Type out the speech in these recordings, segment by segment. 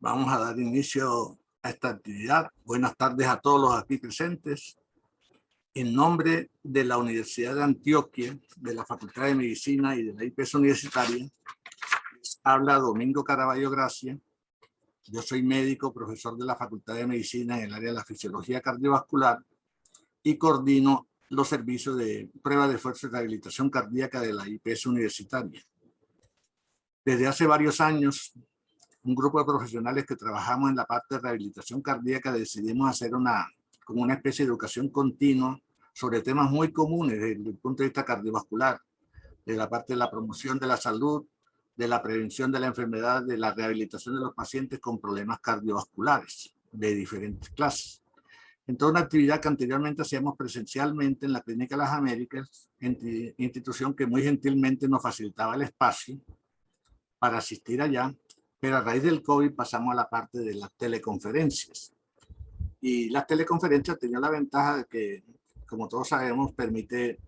Vamos a dar inicio a esta actividad. Buenas tardes a todos los aquí presentes. En nombre de la Universidad de Antioquia, de la Facultad de Medicina y de la IPS Universitaria, habla Domingo Caraballo Gracia. Yo soy médico, profesor de la Facultad de Medicina en el área de la fisiología cardiovascular y coordino los servicios de prueba de esfuerzo y rehabilitación cardíaca de la IPS Universitaria. Desde hace varios años, un grupo de profesionales que trabajamos en la parte de rehabilitación cardíaca decidimos hacer como una especie de educación continua sobre temas muy comunes desde el punto de vista cardiovascular, de la parte de la promoción de la salud, de la prevención de la enfermedad, de la rehabilitación de los pacientes con problemas cardiovasculares de diferentes clases. Entonces, una actividad que anteriormente hacíamos presencialmente en la Clínica Las Américas, institución que muy gentilmente nos facilitaba el espacio para asistir allá, pero a raíz del COVID pasamos a la parte de las teleconferencias. Y las teleconferencias tenían la ventaja de que, como todos sabemos, permite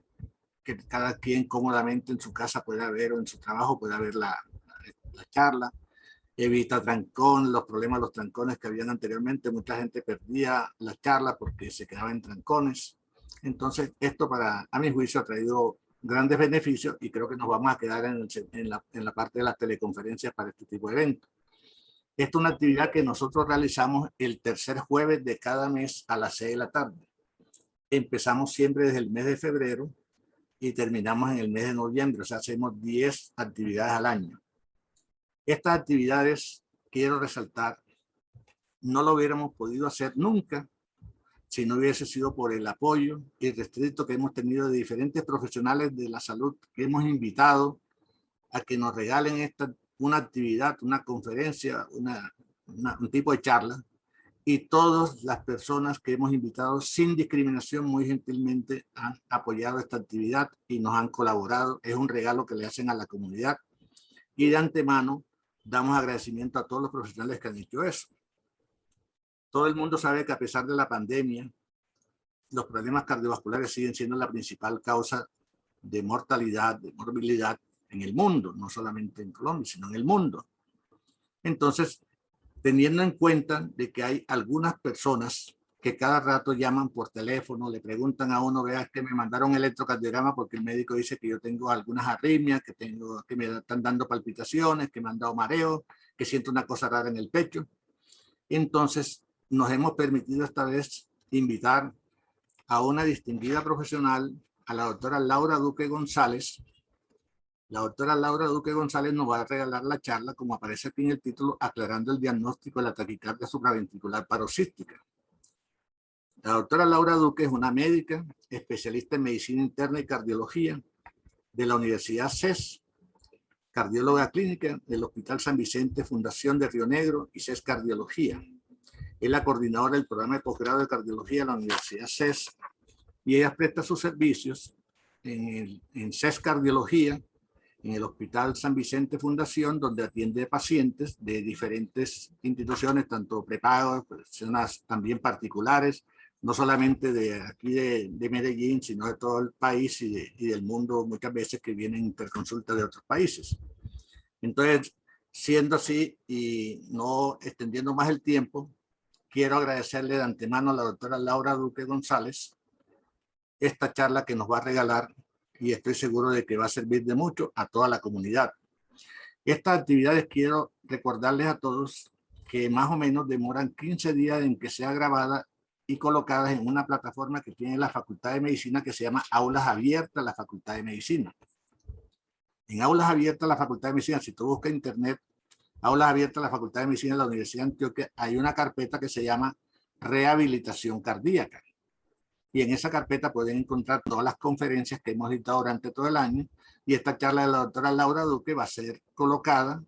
que cada quien cómodamente en su casa pueda ver o en su trabajo pueda ver la charla. Evita trancón, los problemas, los trancones que habían anteriormente. Mucha gente perdía la charla porque se quedaba en trancones. Entonces, esto a mi juicio ha traído grandes beneficios y creo que nos vamos a quedar en la parte de las teleconferencias para este tipo de eventos. Esta es una actividad que nosotros realizamos el tercer jueves de cada mes a las 6 de la tarde. Empezamos siempre desde el mes de febrero y terminamos en el mes de noviembre, o sea, hacemos 10 actividades al año. Estas actividades, quiero resaltar, no lo hubiéramos podido hacer nunca si no hubiese sido por el apoyo irrestricto que hemos tenido de diferentes profesionales de la salud que hemos invitado a que nos regalen una actividad, una conferencia, un tipo de charla, y todas las personas que hemos invitado sin discriminación muy gentilmente han apoyado esta actividad y nos han colaborado. Es un regalo que le hacen a la comunidad y de antemano damos agradecimiento a todos los profesionales que han hecho eso. Todo el mundo sabe que a pesar de la pandemia, los problemas cardiovasculares siguen siendo la principal causa de mortalidad, de morbilidad en el mundo, no solamente en Colombia, sino en el mundo. Entonces, teniendo en cuenta de que hay algunas personas que cada rato llaman por teléfono, le preguntan a uno, vea que me mandaron electrocardiograma porque el médico dice que yo tengo algunas arritmias, que me están dando palpitaciones, que me han dado mareo, que siento una cosa rara en el pecho. Entonces, nos hemos permitido esta vez invitar a una distinguida profesional, a la doctora Laura Duque González. La doctora Laura Duque González nos va a regalar la charla, como aparece aquí en el título, aclarando el diagnóstico de la taquicardia supraventricular paroxística. La doctora Laura Duque es una médica, especialista en medicina interna y cardiología de la Universidad CES, cardióloga clínica del Hospital San Vicente, Fundación de Río Negro y CES Cardiología. Es la coordinadora del programa de posgrado de cardiología de la Universidad CES y ella presta sus servicios en CES Cardiología, en el Hospital San Vicente Fundación, donde atiende pacientes de diferentes instituciones, tanto prepagas, personas también particulares, no solamente de aquí de Medellín, sino de todo el país y del mundo, muchas veces que vienen interconsultas de otros países. Entonces, siendo así y no extendiendo más el tiempo, quiero agradecerle de antemano a la doctora Laura Duque González esta charla que nos va a regalar y estoy seguro de que va a servir de mucho a toda la comunidad. Estas actividades quiero recordarles a todos que más o menos demoran 15 días en que sea grabada y colocadas en una plataforma que tiene la Facultad de Medicina que se llama Aulas Abiertas, la Facultad de Medicina. En Aulas Abiertas, la Facultad de Medicina, si tú buscas internet, Aulas Abiertas, la Facultad de Medicina de la Universidad de Antioquia, hay una carpeta que se llama Rehabilitación Cardíaca. Y en esa carpeta pueden encontrar todas las conferencias que hemos dictado durante todo el año. Y esta charla de la doctora Laura Duque va a ser colocada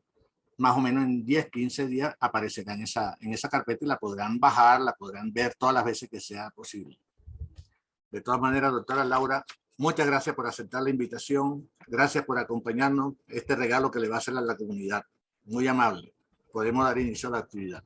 más o menos en 10, 15 días, aparecerá en esa carpeta y la podrán bajar, la podrán ver todas las veces que sea posible. De todas maneras, doctora Laura, muchas gracias por aceptar la invitación. Gracias por acompañarnos este regalo que le va a hacer a la comunidad. Muy amable. Podemos dar inicio a la actividad.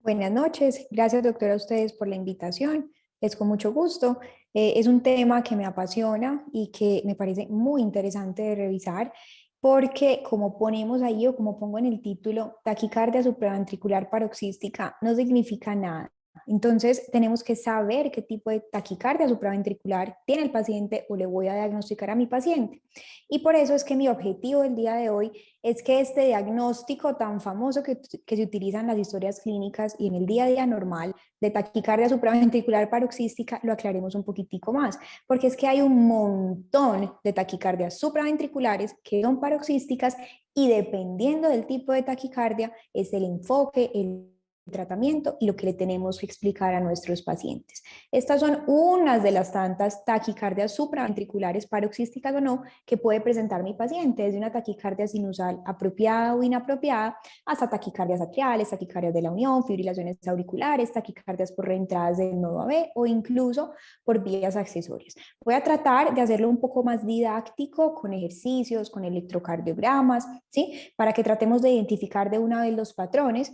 Buenas noches. Gracias, doctora, a ustedes por la invitación. Es con mucho gusto. Es un tema que me apasiona y que me parece muy interesante de revisar. Porque como ponemos ahí o como pongo en el título, taquicardia supraventricular paroxística no significa nada. Entonces tenemos que saber qué tipo de taquicardia supraventricular tiene el paciente o le voy a diagnosticar a mi paciente. Y por eso es que mi objetivo del día de hoy es que este diagnóstico tan famoso que se utiliza en las historias clínicas y en el día a día normal de taquicardia supraventricular paroxística lo aclaremos un poquitico más, porque es que hay un montón de taquicardias supraventriculares que son paroxísticas y dependiendo del tipo de taquicardia es el enfoque, el tratamiento y lo que le tenemos que explicar a nuestros pacientes. Estas son unas de las tantas taquicardias supraventriculares, paroxísticas o no, que puede presentar mi paciente, desde una taquicardia sinusal apropiada o inapropiada, hasta taquicardias atriales, taquicardias de la unión, fibrilaciones auriculares, taquicardias por reentradas del nodo AB o incluso por vías accesorias. Voy a tratar de hacerlo un poco más didáctico con ejercicios, con electrocardiogramas, ¿sí? Para que tratemos de identificar de una vez los patrones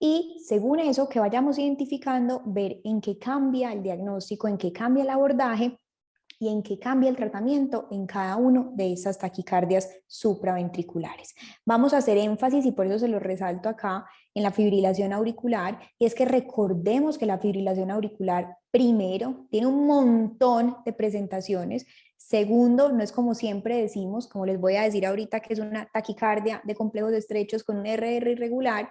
y según eso que vayamos identificando, ver en qué cambia el diagnóstico, en qué cambia el abordaje y en qué cambia el tratamiento en cada uno de esas taquicardias supraventriculares. Vamos a hacer énfasis, y por eso se lo resalto acá, en la fibrilación auricular, y es que recordemos que la fibrilación auricular, primero, tiene un montón de presentaciones. Segundo, no es como siempre decimos, como les voy a decir ahorita, que es una taquicardia de complejos estrechos con un RR irregular.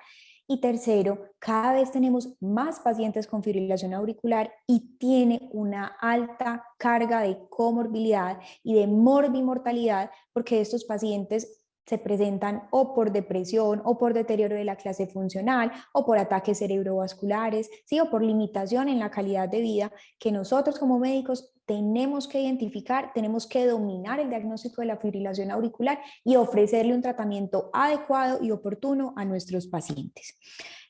Y tercero, cada vez tenemos más pacientes con fibrilación auricular y tiene una alta carga de comorbilidad y de morbimortalidad porque estos pacientes se presentan o por depresión o por deterioro de la clase funcional o por ataques cerebrovasculares, ¿sí? O por limitación en la calidad de vida que nosotros como médicos tenemos que identificar, tenemos que dominar el diagnóstico de la fibrilación auricular y ofrecerle un tratamiento adecuado y oportuno a nuestros pacientes.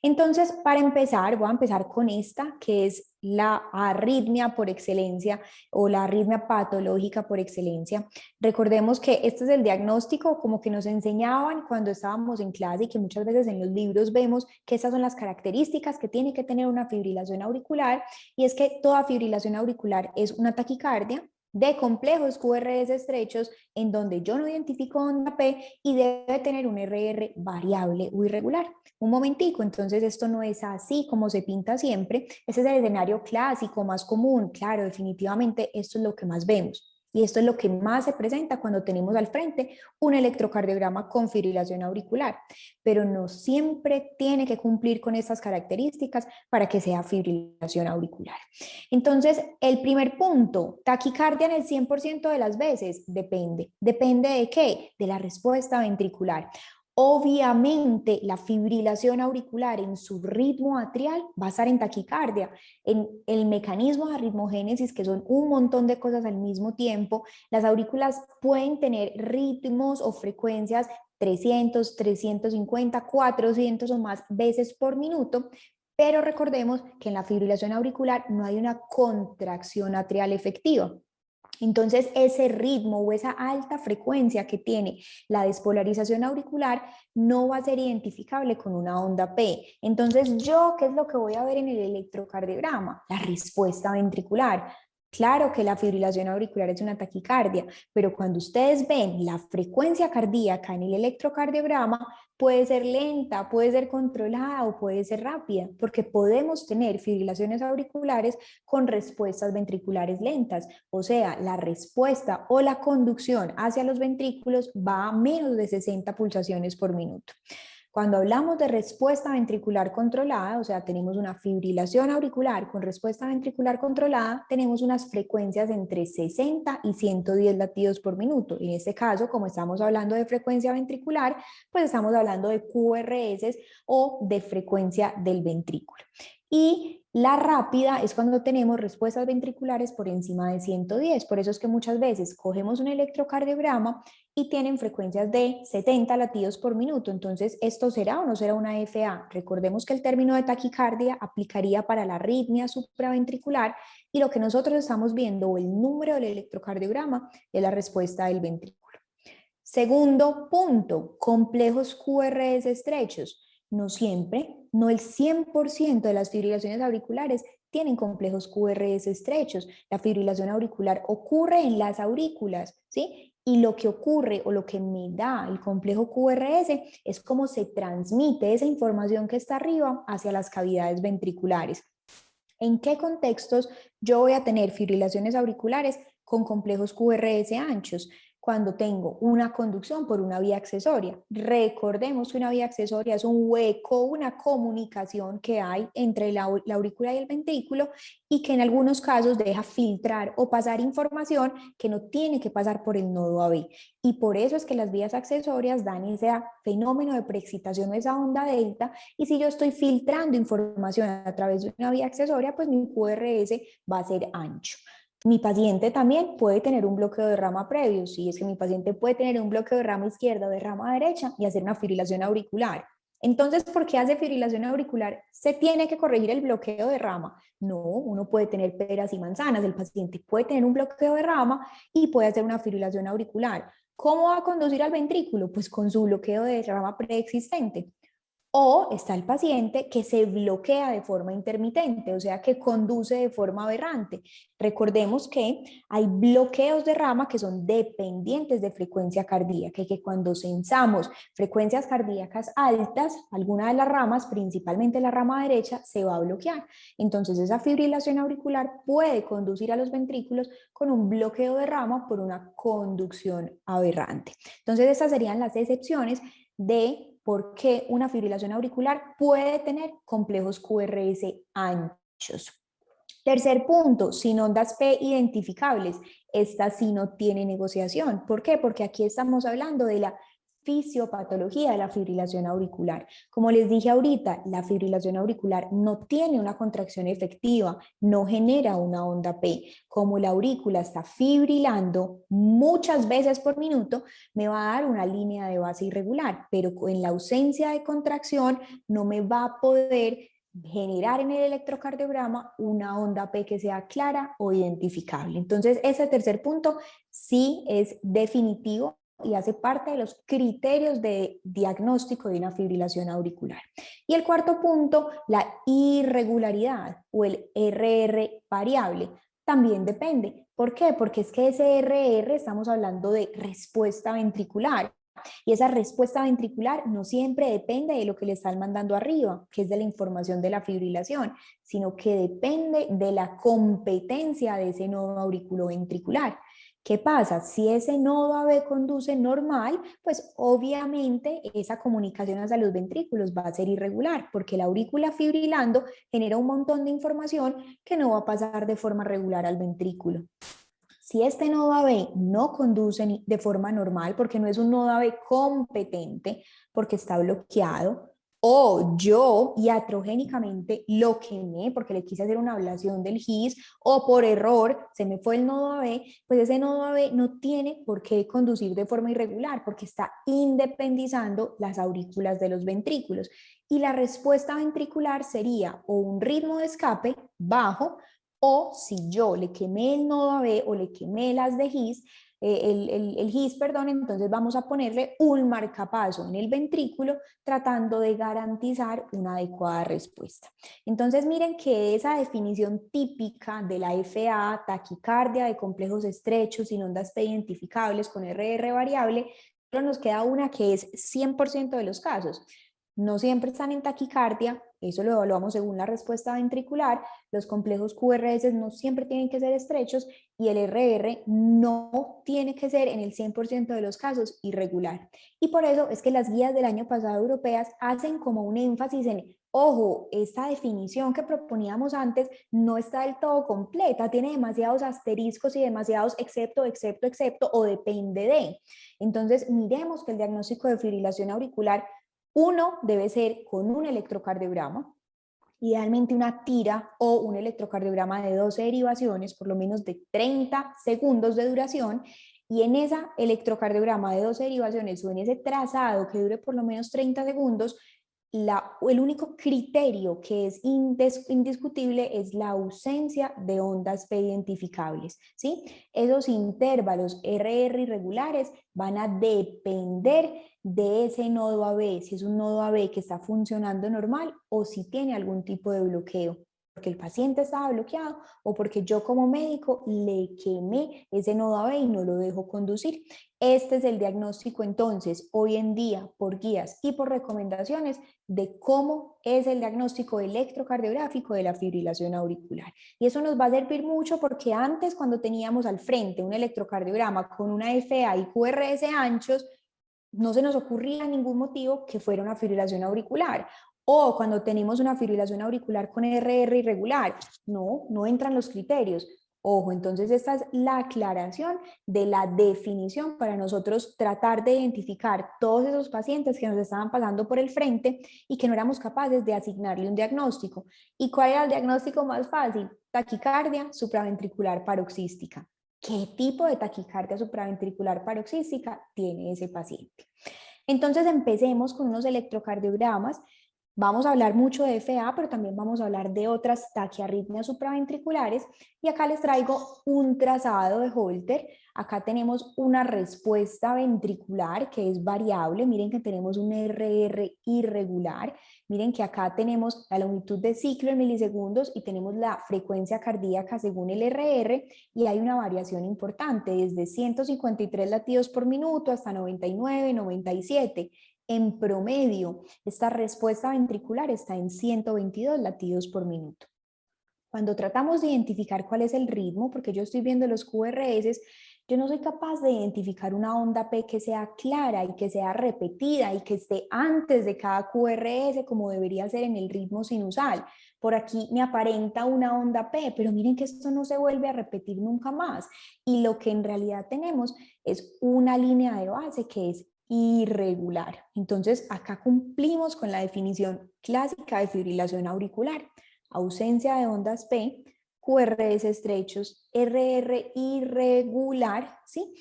Entonces, para empezar, voy a empezar con esta, que es la arritmia por excelencia o la arritmia patológica por excelencia. Recordemos que este es el diagnóstico como que nos enseñaban cuando estábamos en clase y que muchas veces en los libros vemos que estas son las características que tiene que tener una fibrilación auricular, y es que toda fibrilación auricular es una taquicardia de complejos QRS estrechos en donde yo no identifico onda P y debe tener un RR variable o irregular. Un momentico, entonces esto no es así como se pinta siempre. Ese es el escenario clásico más común. Claro, definitivamente esto es lo que más vemos. Y esto es lo que más se presenta cuando tenemos al frente un electrocardiograma con fibrilación auricular, pero no siempre tiene que cumplir con estas características para que sea fibrilación auricular. Entonces, el primer punto, taquicardia en el 100% de las veces, depende. ¿Depende de qué? De la respuesta ventricular. Obviamente, la fibrilación auricular en su ritmo atrial va a estar en taquicardia. En el mecanismo de arritmogénesis, que son un montón de cosas al mismo tiempo, las aurículas pueden tener ritmos o frecuencias 300, 350, 400 o más veces por minuto, pero recordemos que en la fibrilación auricular no hay una contracción atrial efectiva. Entonces, ese ritmo o esa alta frecuencia que tiene la despolarización auricular no va a ser identificable con una onda P. Entonces, ¿yo qué es lo que voy a ver en el electrocardiograma? La respuesta ventricular. Claro que la fibrilación auricular es una taquicardia, pero cuando ustedes ven la frecuencia cardíaca en el electrocardiograma, puede ser lenta, puede ser controlada o puede ser rápida, porque podemos tener fibrilaciones auriculares con respuestas ventriculares lentas. O sea, la respuesta o la conducción hacia los ventrículos va a menos de 60 pulsaciones por minuto. Cuando hablamos de respuesta ventricular controlada, o sea, tenemos una fibrilación auricular con respuesta ventricular controlada, tenemos unas frecuencias entre 60 y 110 latidos por minuto. En este caso, como estamos hablando de frecuencia ventricular, pues estamos hablando de QRS o de frecuencia del ventrículo. Y la rápida es cuando tenemos respuestas ventriculares por encima de 110. Por eso es que muchas veces cogemos un electrocardiograma y tienen frecuencias de 70 latidos por minuto. Entonces, ¿esto será o no será una FA? Recordemos que el término de taquicardia aplicaría para la arritmia supraventricular y lo que nosotros estamos viendo o el número del electrocardiograma es la respuesta del ventrículo. Segundo punto, complejos QRS estrechos. No siempre, no el 100% de las fibrilaciones auriculares tienen complejos QRS estrechos. La fibrilación auricular ocurre en las aurículas, ¿sí? Y lo que ocurre o lo que me da el complejo QRS es cómo se transmite esa información que está arriba hacia las cavidades ventriculares. ¿En qué contextos yo voy a tener fibrilaciones auriculares con complejos QRS anchos? Cuando tengo una conducción por una vía accesoria. Recordemos que una vía accesoria es un hueco, una comunicación que hay entre la aurícula y el ventrículo y que en algunos casos deja filtrar o pasar información que no tiene que pasar por el nodo AB. Y por eso es que las vías accesorias dan ese fenómeno de preexcitación o esa onda delta, y si yo estoy filtrando información a través de una vía accesoria, pues mi QRS va a ser ancho. Mi paciente también puede tener un bloqueo de rama previo, si es que mi paciente puede tener un bloqueo de rama izquierda o de rama derecha y hacer una fibrilación auricular. Entonces, ¿por qué hace fibrilación auricular? ¿Se tiene que corregir el bloqueo de rama? No, uno puede tener peras y manzanas, el paciente puede tener un bloqueo de rama y puede hacer una fibrilación auricular. ¿Cómo va a conducir al ventrículo? Pues con su bloqueo de rama preexistente. O está el paciente que se bloquea de forma intermitente, o sea, que conduce de forma aberrante. Recordemos que hay bloqueos de rama que son dependientes de frecuencia cardíaca, que cuando sensamos frecuencias cardíacas altas, alguna de las ramas, principalmente la rama derecha, se va a bloquear. Entonces, esa fibrilación auricular puede conducir a los ventrículos con un bloqueo de rama por una conducción aberrante. Entonces, estas serían las excepciones de por qué una fibrilación auricular puede tener complejos QRS anchos. Tercer punto, sin ondas P identificables. Esta sí no tiene negociación. ¿Por qué? Porque aquí estamos hablando de la fisiopatología de la fibrilación auricular. Como les dije ahorita, la fibrilación auricular no tiene una contracción efectiva, no genera una onda P. Como la aurícula está fibrilando muchas veces por minuto, me va a dar una línea de base irregular, pero en la ausencia de contracción no me va a poder generar en el electrocardiograma una onda P que sea clara o identificable. Entonces, ese tercer punto sí es definitivo y hace parte de los criterios de diagnóstico de una fibrilación auricular. Y el cuarto punto, la irregularidad o el RR variable, también depende. ¿Por qué? Porque es que ese RR estamos hablando de respuesta ventricular. Y esa respuesta ventricular no siempre depende de lo que le están mandando arriba, que es de la información de la fibrilación, sino que depende de la competencia de ese nodo auriculoventricular. ¿Qué pasa? Si ese nodo AB conduce normal, pues obviamente esa comunicación hacia los ventrículos va a ser irregular, porque la aurícula fibrilando genera un montón de información que no va a pasar de forma regular al ventrículo. Si este nodo AB no conduce de forma normal, porque no es un nodo AB competente, porque está bloqueado, o yo iatrogénicamente lo quemé porque le quise hacer una ablación del GIS, o por error se me fue el nodo AB, pues ese nodo AB no tiene por qué conducir de forma irregular, porque está independizando las aurículas de los ventrículos. Y la respuesta ventricular sería o un ritmo de escape bajo, o si yo le quemé el nodo AB o le quemé las de GIS, el GIS, perdón, entonces vamos a ponerle un marcapaso en el ventrículo tratando de garantizar una adecuada respuesta. Entonces miren que esa definición típica de la FA, taquicardia de complejos estrechos sin ondas P identificables con RR variable, solo nos queda una que es 100% de los casos. No siempre están en taquicardia, eso lo evaluamos según la respuesta ventricular. Los complejos QRS no siempre tienen que ser estrechos y el RR no tiene que ser en el 100% de los casos irregular. Y por eso es que las guías del año pasado europeas hacen como un énfasis en, ojo, esta definición que proponíamos antes no está del todo completa, tiene demasiados asteriscos y demasiados excepto, o depende de. Entonces, miremos que el diagnóstico de fibrilación auricular, uno debe ser con un electrocardiograma, idealmente una tira o un electrocardiograma de 12 derivaciones, por lo menos de 30 segundos de duración, y en ese electrocardiograma de 12 derivaciones o en ese trazado que dure por lo menos 30 segundos, el único criterio que es indiscutible es la ausencia de ondas P identificables, ¿sí? Esos intervalos RR irregulares van a depender de ese nodo AB, si es un nodo AB que está funcionando normal o si tiene algún tipo de bloqueo. porque el paciente estaba bloqueado o porque yo como médico le quemé ese nodo AB y no lo dejo conducir. Este es el diagnóstico entonces hoy en día por guías y por recomendaciones de cómo es el diagnóstico electrocardiográfico de la fibrilación auricular. Y eso nos va a servir mucho porque antes, cuando teníamos al frente un electrocardiograma con una FA y QRS anchos, no se nos ocurría ningún motivo que fuera una fibrilación auricular. O cuando tenemos una fibrilación auricular con RR irregular, no entran los criterios. Ojo, entonces esta es la aclaración de la definición para nosotros tratar de identificar todos esos pacientes que nos estaban pasando por el frente y que no éramos capaces de asignarle un diagnóstico. ¿Y cuál era el diagnóstico más fácil? Taquicardia supraventricular paroxística. ¿Qué tipo de taquicardia supraventricular paroxística tiene ese paciente? Entonces empecemos con unos electrocardiogramas. Vamos a hablar mucho de FA, pero también vamos a hablar de otras taquiarritmias supraventriculares. Y acá les traigo un trazado de Holter. Acá tenemos una respuesta ventricular que es variable. Miren que tenemos un RR irregular. Miren que acá tenemos la longitud de ciclo en milisegundos y tenemos la frecuencia cardíaca según el RR, y hay una variación importante desde 153 latidos por minuto hasta 99, 97. En promedio, esta respuesta ventricular está en 122 latidos por minuto. Cuando tratamos de identificar cuál es el ritmo, porque yo estoy viendo los QRS, yo no soy capaz de identificar una onda P que sea clara y que sea repetida y que esté antes de cada QRS como debería ser en el ritmo sinusal. Por aquí me aparenta una onda P, pero miren que esto no se vuelve a repetir nunca más. Y lo que en realidad tenemos es una línea de base que es irregular. Entonces, acá cumplimos con la definición clásica de fibrilación auricular: ausencia de ondas P, QRS estrechos, RR irregular, ¿sí?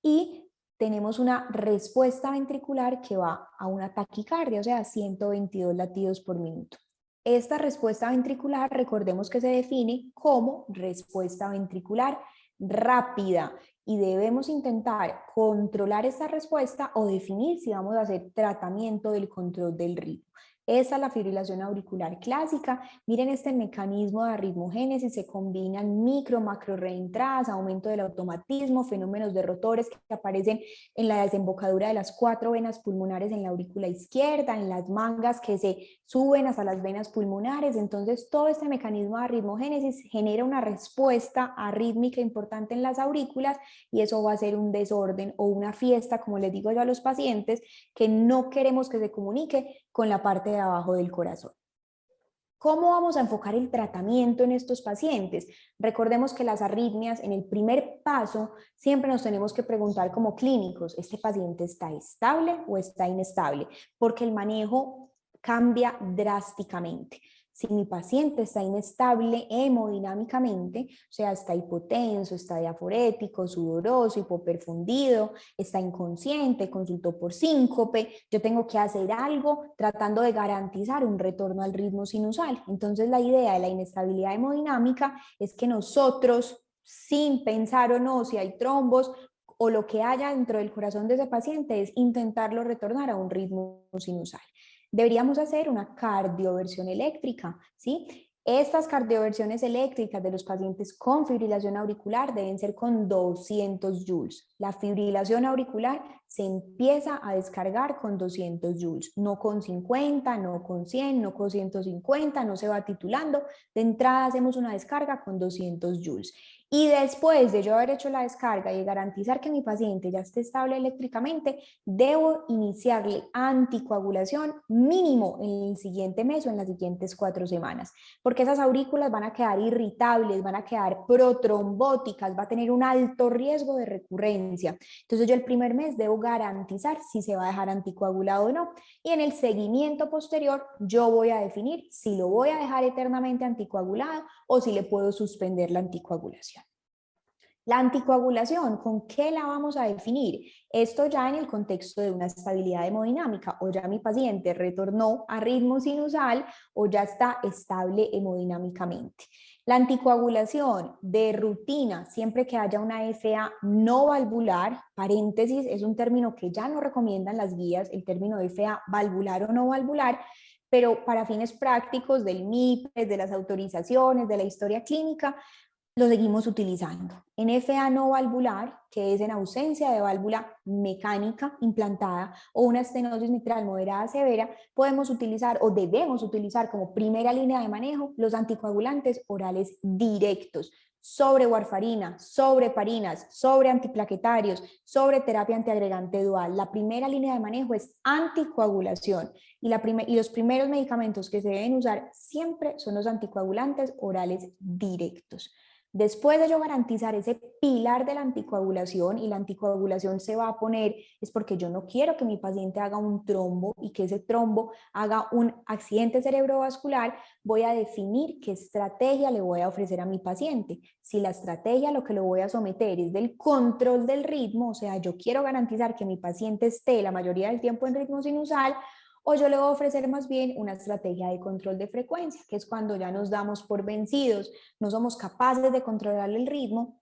Y tenemos una respuesta ventricular que va a una taquicardia, o sea, 122 latidos por minuto. Esta respuesta ventricular, recordemos que se define como respuesta ventricular rápida, y debemos intentar controlar esta respuesta o definir si vamos a hacer tratamiento del control del ritmo. Esa es la fibrilación auricular clásica. Miren este mecanismo de arritmogénesis: se combinan micro, macro reentradas, aumento del automatismo, fenómenos de rotores que aparecen en la desembocadura de las 4 venas pulmonares en la aurícula izquierda, en las mangas que se suben hasta las venas pulmonares. Entonces, todo este mecanismo de arritmogénesis genera una respuesta arrítmica importante en las aurículas, y eso va a ser un desorden o una fiesta, como les digo yo a los pacientes, que no queremos que se comunique con la parte de abajo del corazón. ¿Cómo vamos a enfocar el tratamiento en estos pacientes? Recordemos que las arritmias, en el primer paso, siempre nos tenemos que preguntar como clínicos: ¿este paciente está estable o está inestable? Porque el manejo cambia drásticamente. Si mi paciente está inestable hemodinámicamente, o sea, está hipotenso, está diaforético, sudoroso, hipoperfundido, está inconsciente, consultó por síncope, yo tengo que hacer algo tratando de garantizar un retorno al ritmo sinusal. Entonces, la idea de la inestabilidad hemodinámica es que nosotros, sin pensar o no si hay trombos o lo que haya dentro del corazón de ese paciente, es intentarlo retornar a un ritmo sinusal. Deberíamos hacer una cardioversión eléctrica, ¿sí? Estas cardioversiones eléctricas de los pacientes con fibrilación auricular deben ser con 200 joules. La fibrilación auricular se empieza a descargar con 200 joules, no con 50, no con 100, no con 150, no se va titulando. De entrada hacemos una descarga con 200 joules. Y después de yo haber hecho la descarga y garantizar que mi paciente ya esté estable eléctricamente, debo iniciarle anticoagulación mínimo en el siguiente mes o en las siguientes 4 semanas, porque esas aurículas van a quedar irritables, van a quedar protrombóticas, va a tener un alto riesgo de recurrencia. Entonces yo el primer mes debo garantizar si se va a dejar anticoagulado o no, y en el seguimiento posterior yo voy a definir si lo voy a dejar eternamente anticoagulado o si le puedo suspender la anticoagulación. La anticoagulación, ¿con qué la vamos a definir? Esto ya en el contexto de una estabilidad hemodinámica, o ya mi paciente retornó a ritmo sinusal o ya está estable hemodinámicamente. La anticoagulación de rutina, siempre que haya una FA no valvular, paréntesis, es un término que ya no recomiendan las guías, el término FA valvular o no valvular, pero para fines prácticos del MIPES, de las autorizaciones, de la historia clínica, lo seguimos utilizando. En FA no valvular, que es en ausencia de válvula mecánica implantada o una estenosis mitral moderada severa, podemos utilizar o debemos utilizar como primera línea de manejo los anticoagulantes orales directos sobre warfarina, sobre parinas, sobre antiplaquetarios, sobre terapia antiagregante dual. La primera línea de manejo es anticoagulación y los primeros medicamentos que se deben usar siempre son los anticoagulantes orales directos. Después de yo garantizar ese pilar de la anticoagulación, y la anticoagulación se va a poner, es porque yo no quiero que mi paciente haga un trombo y que ese trombo haga un accidente cerebrovascular, voy a definir qué estrategia le voy a ofrecer a mi paciente. Si la estrategia lo que lo voy a someter es del control del ritmo, o sea, yo quiero garantizar que mi paciente esté la mayoría del tiempo en ritmo sinusal, o yo le voy a ofrecer más bien una estrategia de control de frecuencia, que es cuando ya nos damos por vencidos, no somos capaces de controlar el ritmo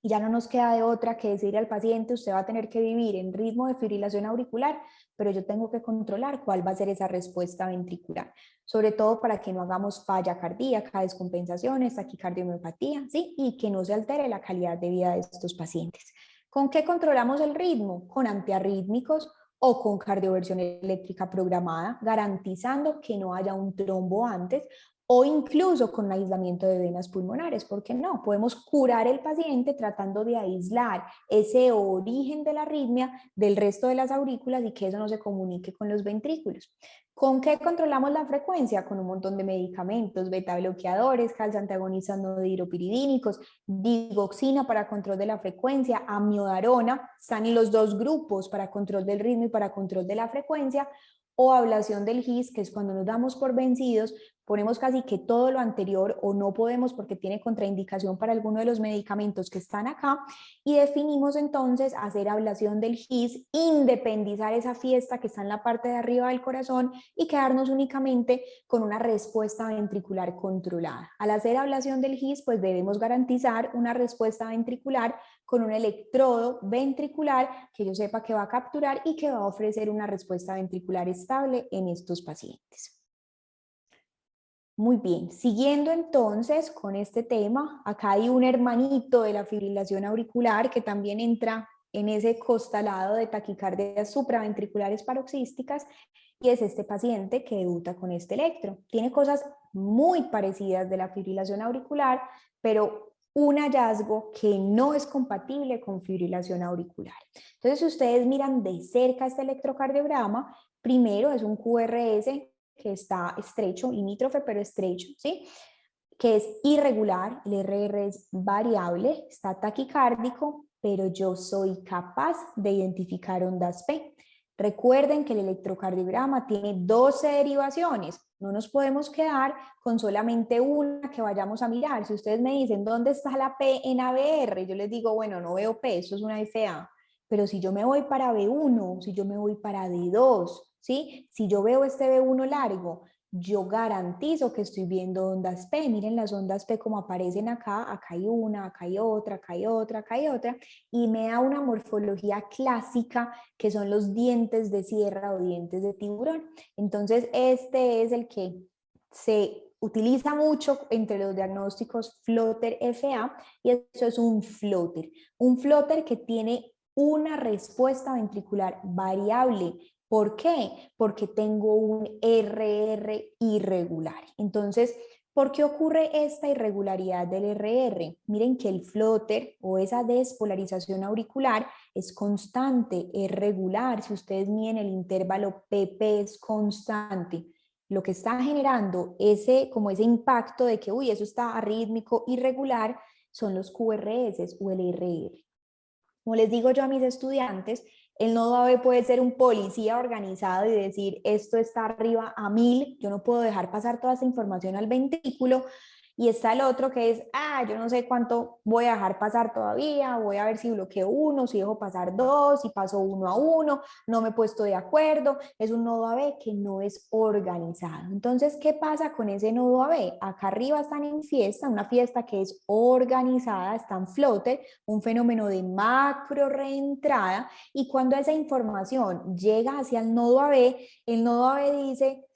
y ya no nos queda de otra que decirle al paciente, usted va a tener que vivir en ritmo de fibrilación auricular, pero yo tengo que controlar cuál va a ser esa respuesta ventricular, sobre todo para que no hagamos falla cardíaca, descompensaciones, taquicardiomopatía, ¿sí? Y que no se altere la calidad de vida de estos pacientes. ¿Con qué controlamos el ritmo? Con antiarrítmicos o con cardioversión eléctrica programada, garantizando que no haya un trombo antes, o incluso con aislamiento de venas pulmonares. ¿Por qué no? Podemos curar el paciente tratando de aislar ese origen de la arritmia del resto de las aurículas y que eso no se comunique con los ventrículos. ¿Con qué controlamos la frecuencia? Con un montón de medicamentos, beta bloqueadores, calciantagonistas no dihidropiridínicos, digoxina para control de la frecuencia, amiodarona, están en los dos grupos para control del ritmo y para control de la frecuencia, o ablación del GIS, que es cuando nos damos por vencidos, ponemos casi que todo lo anterior o no podemos porque tiene contraindicación para alguno de los medicamentos que están acá, y definimos entonces hacer ablación del GIS, independizar esa fiesta que está en la parte de arriba del corazón y quedarnos únicamente con una respuesta ventricular controlada. Al hacer ablación del GIS, pues debemos garantizar una respuesta ventricular con un electrodo ventricular que yo sepa que va a capturar y que va a ofrecer una respuesta ventricular estable en estos pacientes. Muy bien, siguiendo entonces con este tema, acá hay un hermanito de la fibrilación auricular que también entra en ese costalado de taquicardias supraventriculares paroxísticas, y es este paciente que debuta con este electro. Tiene cosas muy parecidas de la fibrilación auricular, pero un hallazgo que no es compatible con fibrilación auricular. Entonces, si ustedes miran de cerca este electrocardiograma, primero es un QRS que está estrecho, limítrofe pero estrecho, ¿sí? Que es irregular, el RR es variable, está taquicárdico, pero yo soy capaz de identificar ondas P. Recuerden que el electrocardiograma tiene 12 derivaciones, no nos podemos quedar con solamente una que vayamos a mirar. Si ustedes me dicen, ¿dónde está la P en ABR? Yo les digo, bueno, no veo P, eso es una FA. Pero si yo me voy para B1, si yo me voy para D2, ¿sí? Si yo veo este B1 largo, yo garantizo que estoy viendo ondas P. Miren las ondas P como aparecen acá, acá hay una, acá hay otra, acá hay otra, acá hay otra, y me da una morfología clásica que son los dientes de sierra o dientes de tiburón. Entonces este es el que se utiliza mucho entre los diagnósticos floater FA, y eso es un floater que tiene una respuesta ventricular variable. ¿Por qué? Porque tengo un RR irregular. Entonces, ¿por qué ocurre esta irregularidad del RR? Miren que el floater o esa despolarización auricular es constante, es regular. Si ustedes miden el intervalo PP es constante. Lo que está generando como ese impacto de que, uy, eso está arrítmico, irregular, son los QRS o el RR. Como les digo yo a mis estudiantes, el nodo AB puede ser un policía organizado y decir, esto está arriba a 1000, yo no puedo dejar pasar toda esta información al ventrículo. Y está el otro que es, yo no sé cuánto voy a dejar pasar todavía, voy a ver si bloqueo uno, si dejo pasar dos, si paso uno a uno, no me he puesto de acuerdo. Es un nodo AB que no es organizado. Entonces, ¿qué pasa con ese nodo AB? Acá arriba están en fiesta, una fiesta que es organizada, está en floater, un fenómeno de macro reentrada, y cuando esa información llega hacia el nodo AB dice,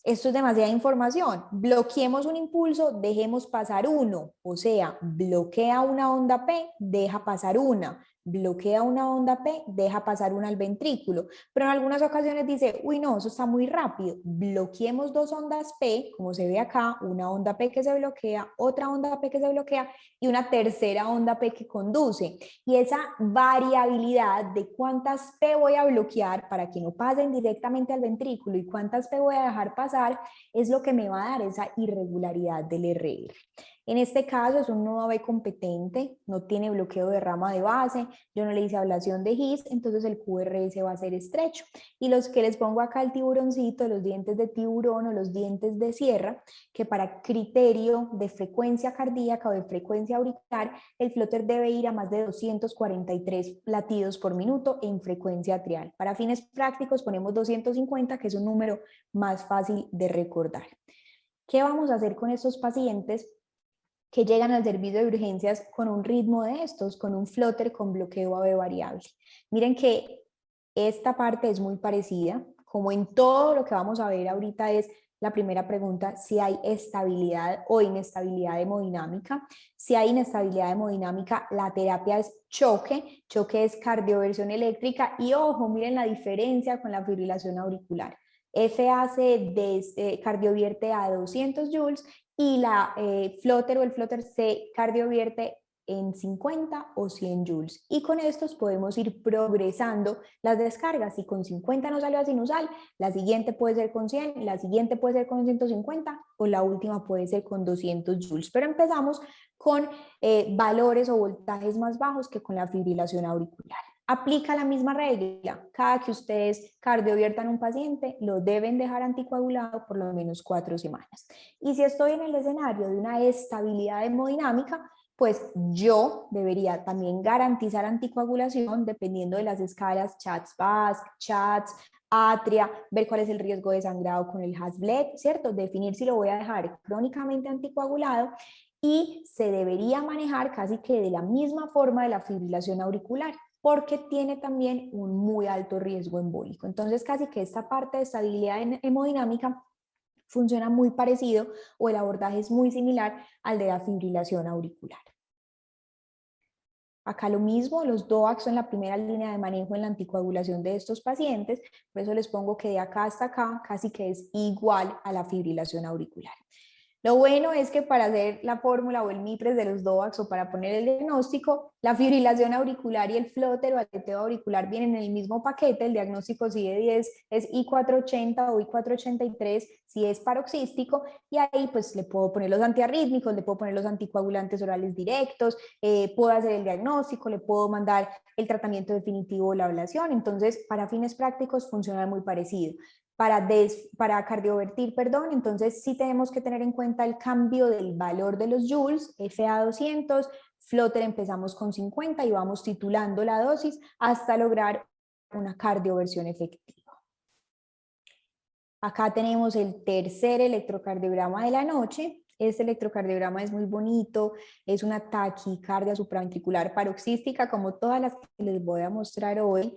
esto es demasiada información. Bloqueemos un impulso, dejemos pasar uno. O sea, bloquea una onda P, deja pasar una. Bloquea una onda P, deja pasar una al ventrículo. Pero en algunas ocasiones dice, uy, no, eso está muy rápido. Bloqueemos dos ondas P, como se ve acá, una onda P que se bloquea, otra onda P que se bloquea y una tercera onda P que conduce. Y esa variabilidad de cuántas P voy a bloquear para que no pasen directamente al ventrículo y cuántas P voy a dejar pasar es lo que me va a dar esa irregularidad del RR. En este caso es un nodo B competente, no tiene bloqueo de rama de base, yo no le hice ablación de His, entonces el QRS va a ser estrecho. Y los que les pongo acá el tiburoncito, los dientes de tiburón o los dientes de sierra, que para criterio de frecuencia cardíaca o de frecuencia auricular, el flóter debe ir a más de 243 latidos por minuto en frecuencia atrial. Para fines prácticos ponemos 250, que es un número más fácil de recordar. ¿Qué vamos a hacer con estos pacientes que llegan al servicio de urgencias con un ritmo de estos, con un flóter con bloqueo AB variable? Miren que esta parte es muy parecida, como en todo lo que vamos a ver ahorita es la primera pregunta, si hay estabilidad o inestabilidad hemodinámica. Si hay inestabilidad hemodinámica, la terapia es choque, choque es cardioversión eléctrica y ojo, miren la diferencia con la fibrilación auricular. FAC cardiovierte a 200 joules y la flotter o el flotter se cardiovierte en 50 o 100 joules. Y con estos podemos ir progresando las descargas. Si con 50 no salió a sinusal, la siguiente puede ser con 100, la siguiente puede ser con 150 o la última puede ser con 200 joules. Pero empezamos con valores o voltajes más bajos que con la fibrilación auricular. Aplica la misma regla. Cada que ustedes cardioviertan a un paciente, lo deben dejar anticoagulado por lo menos 4 semanas. Y si estoy en el escenario de una estabilidad hemodinámica, pues yo debería también garantizar anticoagulación dependiendo de las escalas CHATS-VASc, CHATS, Atria, ver cuál es el riesgo de sangrado con el Hasbled, ¿cierto? Definir si lo voy a dejar crónicamente anticoagulado y se debería manejar casi que de la misma forma de la fibrilación auricular, porque tiene también un muy alto riesgo embólico. Entonces, casi que esta parte de estabilidad hemodinámica funciona muy parecido o el abordaje es muy similar al de la fibrilación auricular. Acá lo mismo, los DOACs son la primera línea de manejo en la anticoagulación de estos pacientes, por eso les pongo que de acá hasta acá casi que es igual a la fibrilación auricular. Lo bueno es que para hacer la fórmula o el MIPRES de los DOACs o para poner el diagnóstico, la fibrilación auricular y el flóter o aleteo auricular vienen en el mismo paquete. El diagnóstico CIE-10 es I480 o I483 si es paroxístico, y ahí pues le puedo poner los antiarrítmicos, le puedo poner los anticoagulantes orales directos, puedo hacer el diagnóstico, le puedo mandar el tratamiento definitivo o la ablación. Entonces, para fines prácticos funciona muy parecido. Para cardiovertir, perdón, entonces sí tenemos que tener en cuenta el cambio del valor de los joules, FA200, flotter empezamos con 50 y vamos titulando la dosis hasta lograr una cardioversión efectiva. Acá tenemos el tercer electrocardiograma de la noche. Este electrocardiograma es muy bonito, es una taquicardia supraventricular paroxística, como todas las que les voy a mostrar hoy.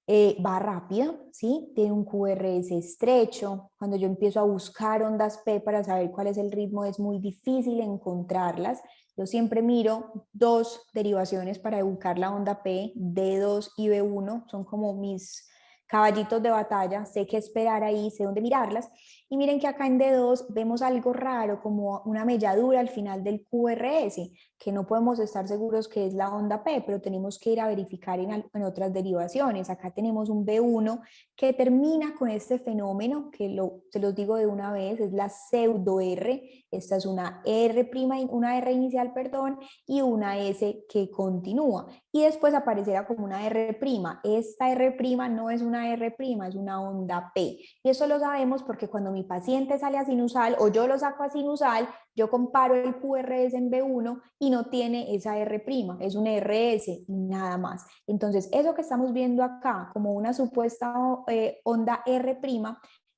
Va rápida, ¿sí? Tiene un QRS estrecho. Cuando yo empiezo a buscar ondas P para saber cuál es el ritmo, es muy difícil encontrarlas. Yo siempre miro dos derivaciones para buscar la onda P, D2 y B1, son como mis caballitos de batalla, sé qué esperar ahí, sé dónde mirarlas. Y miren que acá en D2 vemos algo raro, como una melladura al final del QRS, que no podemos estar seguros que es la onda P, pero tenemos que ir a verificar en otras derivaciones. Acá tenemos un B1 que termina con este fenómeno, que se los digo de una vez, es la pseudo R. Esta es una una R inicial, perdón, y una S que continúa. Y después aparecerá como una R'. Esta R' no es una R', es una onda P. Y eso lo sabemos porque cuando mi paciente sale a sinusal o yo lo saco a sinusal, yo comparo el QRS en B1 y no tiene esa R', es un RS y nada más. Entonces, eso que estamos viendo acá como una supuesta onda R',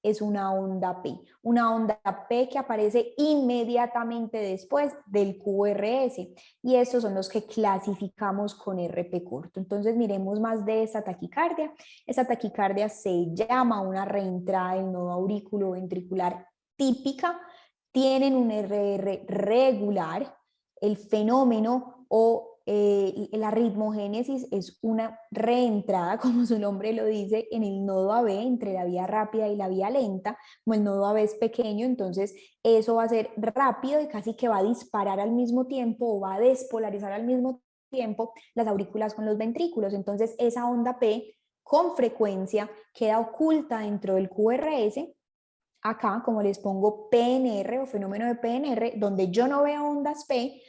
es una onda P que aparece inmediatamente después del QRS, y estos son los que clasificamos con RP corto. Entonces miremos más de esta taquicardia. Esta taquicardia se llama una reentrada del nodo auriculoventricular típica, tienen un RR regular, el fenómeno o la ritmogénesis es una reentrada, como su nombre lo dice, en el nodo AB, entre la vía rápida y la vía lenta. Como el nodo AB es pequeño, entonces eso va a ser rápido y casi que va a disparar al mismo tiempo o va a despolarizar al mismo tiempo las aurículas con los ventrículos. Entonces esa onda P con frecuencia queda oculta dentro del QRS. Acá, como les pongo PNR o fenómeno de PNR, donde yo no veo ondas P,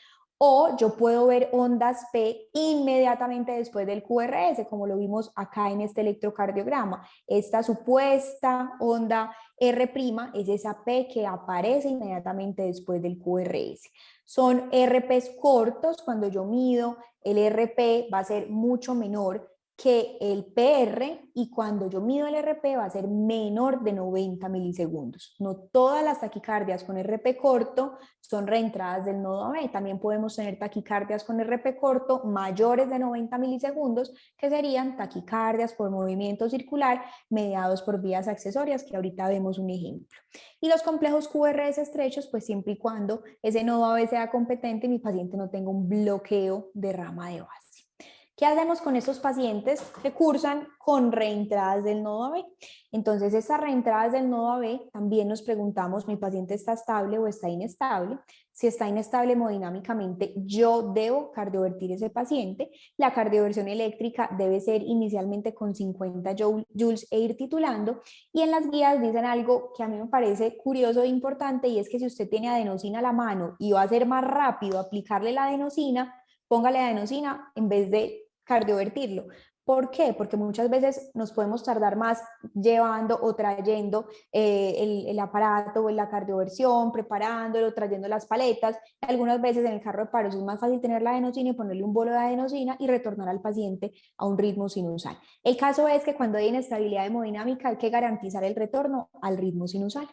o yo puedo ver ondas P inmediatamente después del QRS, como lo vimos acá en este electrocardiograma. Esta supuesta onda R' es esa P que aparece inmediatamente después del QRS. Son RPs cortos, cuando yo mido el RP va a ser mucho menor que el PR, y cuando yo mido el RP va a ser menor de 90 milisegundos. No todas las taquicardias con RP corto son reentradas del nodo AB. También podemos tener taquicardias con RP corto mayores de 90 milisegundos, que serían taquicardias por movimiento circular mediados por vías accesorias, que ahorita vemos un ejemplo. Y los complejos QRS estrechos, pues siempre y cuando ese nodo AB sea competente y mi paciente no tenga un bloqueo de rama de base. ¿Qué hacemos con estos pacientes que cursan con reentradas del nodo AB? Entonces, estas reentradas del nodo AB también nos preguntamos, ¿mi paciente está estable o está inestable? Si está inestable hemodinámicamente, yo debo cardiovertir ese paciente. La cardioversión eléctrica debe ser inicialmente con 50 joules e ir titulando. Y en las guías dicen algo que a mí me parece curioso e importante, y es que si usted tiene adenosina a la mano y va a ser más rápido aplicarle la adenosina, póngale adenosina en vez de cardiovertirlo. ¿Por qué? Porque muchas veces nos podemos tardar más llevando o trayendo el aparato o la cardioversión, preparándolo, trayendo las paletas. Algunas veces en el carro de paros es más fácil tener la adenosina y ponerle un bolo de adenosina y retornar al paciente a un ritmo sinusal. El caso es que cuando hay inestabilidad hemodinámica hay que garantizar el retorno al ritmo sinusal.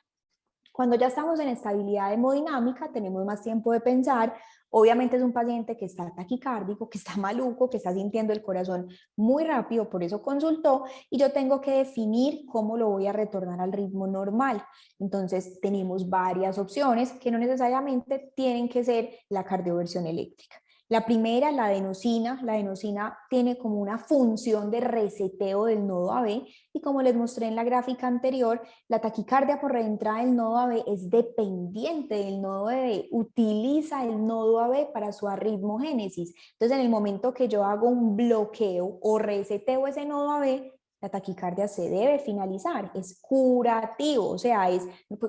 Cuando ya estamos en estabilidad hemodinámica, tenemos más tiempo de pensar. Obviamente es un paciente que está taquicárdico, que está maluco, que está sintiendo el corazón muy rápido, por eso consultó, y yo tengo que definir cómo lo voy a retornar al ritmo normal. Entonces tenemos varias opciones que no necesariamente tienen que ser la cardioversión eléctrica. La primera, la adenosina. La adenosina tiene como una función de reseteo del nodo AB, y como les mostré en la gráfica anterior, la taquicardia por reentrada del nodo AB es dependiente del nodo AB, utiliza el nodo AB para su arritmogénesis. Entonces, en el momento que yo hago un bloqueo o reseteo ese nodo AB, la taquicardia se debe finalizar, es curativo, o sea, es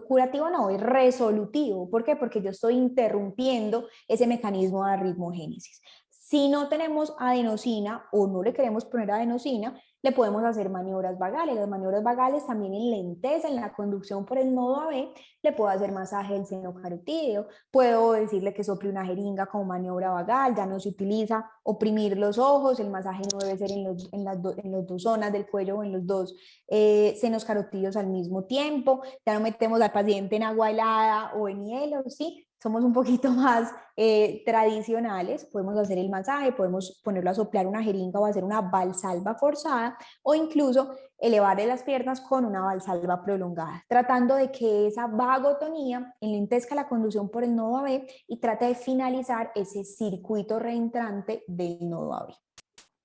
curativo, no, es resolutivo. ¿Por qué? Porque yo estoy interrumpiendo ese mecanismo de arritmogénesis. Si no tenemos adenosina o no le queremos poner adenosina, le podemos hacer maniobras vagales. Las maniobras vagales también enlentecen la conducción por el nodo AB. Le puedo hacer masaje del seno carotídeo, puedo decirle que sople una jeringa como maniobra vagal, ya no se utiliza oprimir los ojos, el masaje no debe ser en las dos zonas del cuello o en los dos senos carotídeos al mismo tiempo, ya no metemos al paciente en agua helada o en hielo, ¿sí? Somos un poquito más tradicionales, podemos hacer el masaje, podemos ponerlo a soplar una jeringa o hacer una valsalva forzada, o incluso elevarle las piernas con una valsalva prolongada, tratando de que esa vagotonía enlentezca la conducción por el nodo AB y trate de finalizar ese circuito reentrante del nodo AB.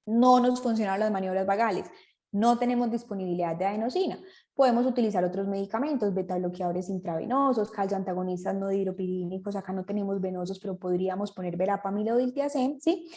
No nos funcionan las maniobras vagales, no tenemos disponibilidad de adenosina. Podemos utilizar otros medicamentos, beta bloqueadores intravenosos, calcioantagonistas no dihidropiridínicos, acá no tenemos venosos, pero podríamos poner verapamil o diltiazem, ¿sí?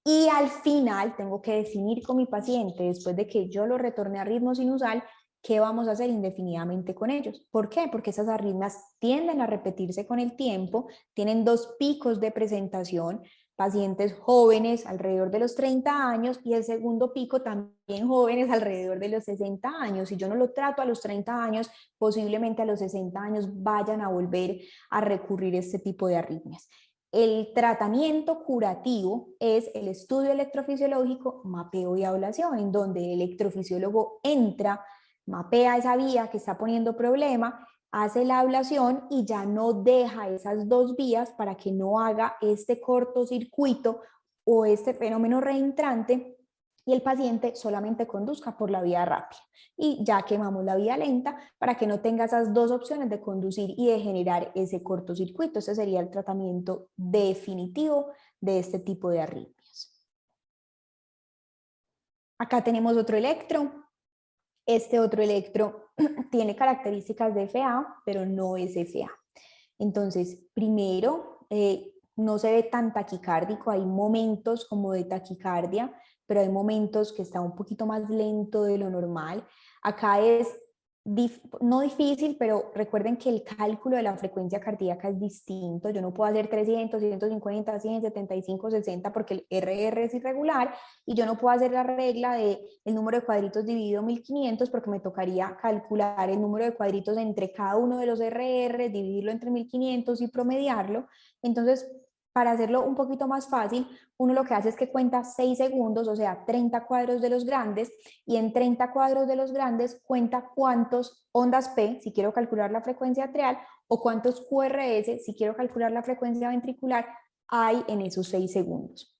Y al final tengo que definir con mi paciente, después de que yo lo retorne a ritmo sinusal, qué vamos a hacer indefinidamente con ellos. ¿Por qué? Porque esas arritmias tienden a repetirse con el tiempo, tienen dos picos de presentación, pacientes jóvenes alrededor de los 30 años y el segundo pico también jóvenes alrededor de los 60 años. Si yo no lo trato a los 30 años, posiblemente a los 60 años vayan a volver a recurrir a este tipo de arritmias. El tratamiento curativo es el estudio electrofisiológico, mapeo y ablación, en donde el electrofisiólogo entra mapea esa vía que está poniendo problema, hace la ablación y ya no deja esas dos vías para que no haga este cortocircuito o este fenómeno reentrante y el paciente solamente conduzca por la vía rápida. Y ya quemamos la vía lenta para que no tenga esas dos opciones de conducir y de generar ese cortocircuito. Ese sería el tratamiento definitivo de este tipo de arritmias. Acá tenemos otro electro. Este otro electro tiene características de FA, pero no es FA. Entonces, primero, no se ve tan taquicárdico, hay momentos como de taquicardia, pero hay momentos que está un poquito más lento de lo normal. Acá es no difícil, pero recuerden que el cálculo de la frecuencia cardíaca es distinto. Yo no puedo hacer 300, 150, 100, 75, 60 porque el RR es irregular y yo no puedo hacer la regla de el número de cuadritos dividido 1500 porque me tocaría calcular el número de cuadritos entre cada uno de los RR, dividirlo entre 1500 y promediarlo. Entonces, para hacerlo un poquito más fácil, uno lo que hace es que cuenta 6 segundos, o sea, 30 cuadros de los grandes, y en 30 cuadros de los grandes cuenta cuántos ondas P, si quiero calcular la frecuencia atrial, o cuántos QRS, si quiero calcular la frecuencia ventricular, hay en esos 6 segundos.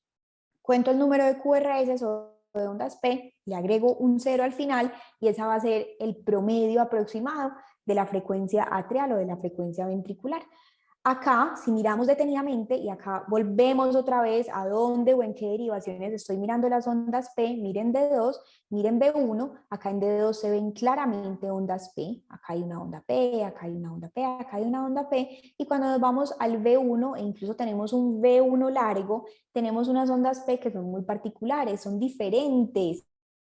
Cuento el número de QRS o de ondas P, le agrego un 0 al final, y esa va a ser el promedio aproximado de la frecuencia atrial o de la frecuencia ventricular. Acá, si miramos detenidamente, y acá volvemos otra vez a dónde o en qué derivaciones estoy mirando las ondas P, miren D2, miren B1, acá en D2 se ven claramente ondas P, acá hay una onda P, acá hay una onda P, acá hay una onda P, y cuando nos vamos al B1, e incluso tenemos un B1 largo, tenemos unas ondas P que son muy particulares, son diferentes.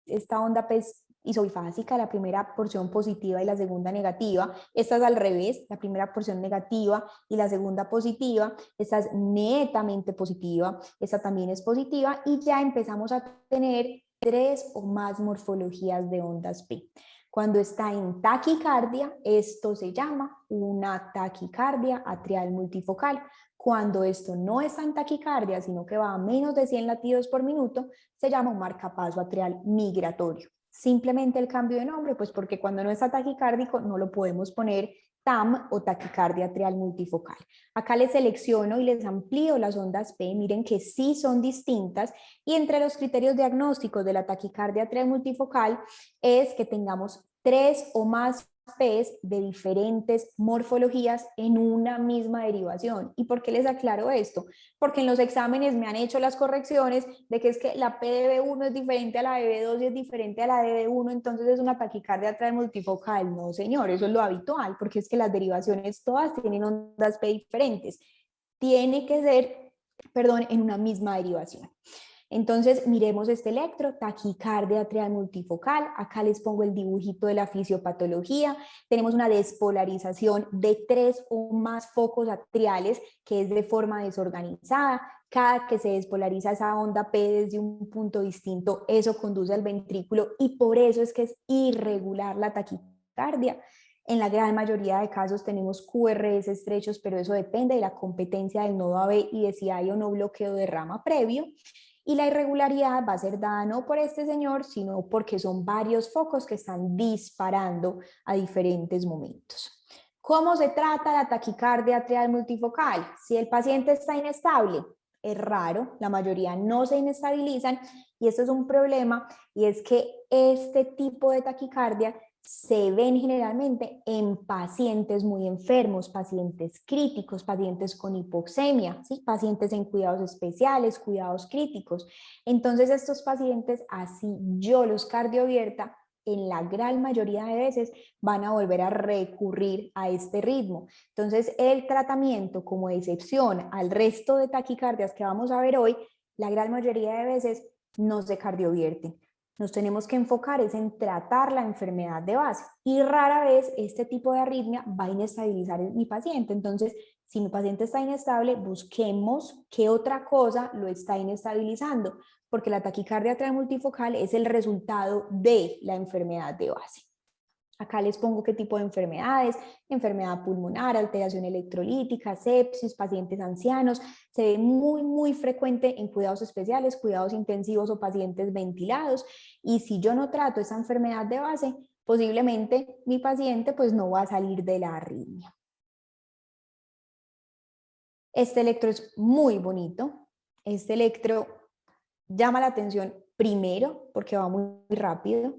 Esta onda P es isobifásica, la primera porción positiva y la segunda negativa. Esta es al revés, la primera porción negativa y la segunda positiva. Esta es netamente positiva, esta también es positiva y ya empezamos a tener 3 o más morfologías de ondas P. Cuando está en taquicardia, esto se llama una taquicardia atrial multifocal. Cuando esto no está en taquicardia, sino que va a menos de 100 latidos por minuto, se llama un marcapaso atrial migratorio. Simplemente el cambio de nombre, pues porque cuando no está taquicárdico no lo podemos poner TAM o taquicardia atrial multifocal. Acá les selecciono y les amplío las ondas P, miren que sí son distintas y entre los criterios diagnósticos de la taquicardia atrial multifocal es que tengamos 3 o más P's de diferentes morfologías en una misma derivación. ¿Y por qué les aclaro esto? Porque en los exámenes me han hecho las correcciones de que es que la P de B1 es diferente a la de B2 y es diferente a la de B1, entonces es una taquicardia atrial multifocal. No, señor, eso es lo habitual, porque es que las derivaciones todas tienen ondas P diferentes. Tiene que ser, perdón, en una misma derivación. Entonces, miremos este electro, taquicardia atrial multifocal. Acá les pongo el dibujito de la fisiopatología. Tenemos una despolarización de 3 o más focos atriales, que es de forma desorganizada. Cada que se despolariza esa onda P desde un punto distinto, eso conduce al ventrículo y por eso es que es irregular la taquicardia. En la gran mayoría de casos tenemos QRS estrechos, pero eso depende de la competencia del nodo AB y de si hay o no bloqueo de rama previo. Y la irregularidad va a ser dada no por este señor, sino porque son varios focos que están disparando a diferentes momentos. ¿Cómo se trata la taquicardia atrial multifocal? Si el paciente está inestable, es raro, la mayoría no se inestabilizan y esto es un problema y es que este tipo de taquicardia se ven generalmente en pacientes muy enfermos, pacientes críticos, pacientes con hipoxemia, ¿sí? Pacientes en cuidados especiales, cuidados críticos. Entonces estos pacientes, así yo los cardiovierta, en la gran mayoría de veces van a volver a recurrir a este ritmo. Entonces el tratamiento, como excepción al resto de taquicardias que vamos a ver hoy, la gran mayoría de veces no se cardiovierten. Nos tenemos que enfocar es en tratar la enfermedad de base y rara vez este tipo de arritmia va a inestabilizar a mi paciente. Entonces, si mi paciente está inestable, busquemos qué otra cosa lo está inestabilizando, porque la taquicardia atrial multifocal es el resultado de la enfermedad de base. Acá les pongo qué tipo de enfermedades: enfermedad pulmonar, alteración electrolítica, sepsis, pacientes ancianos. Se ve muy frecuente en cuidados especiales, cuidados intensivos o pacientes ventilados. Y si yo no trato esa enfermedad de base, posiblemente mi paciente pues no va a salir de la arritmia. Este electro es muy bonito. Este electro llama la atención primero porque va muy rápido,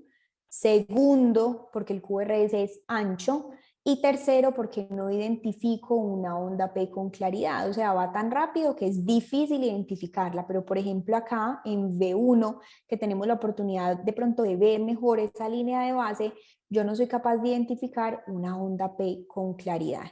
segundo porque el QRS es ancho y tercero porque no identifico una onda P con claridad, o sea, va tan rápido que es difícil identificarla, pero por ejemplo acá en V1, que tenemos la oportunidad de pronto de ver mejor esa línea de base, yo no soy capaz de identificar una onda P con claridad.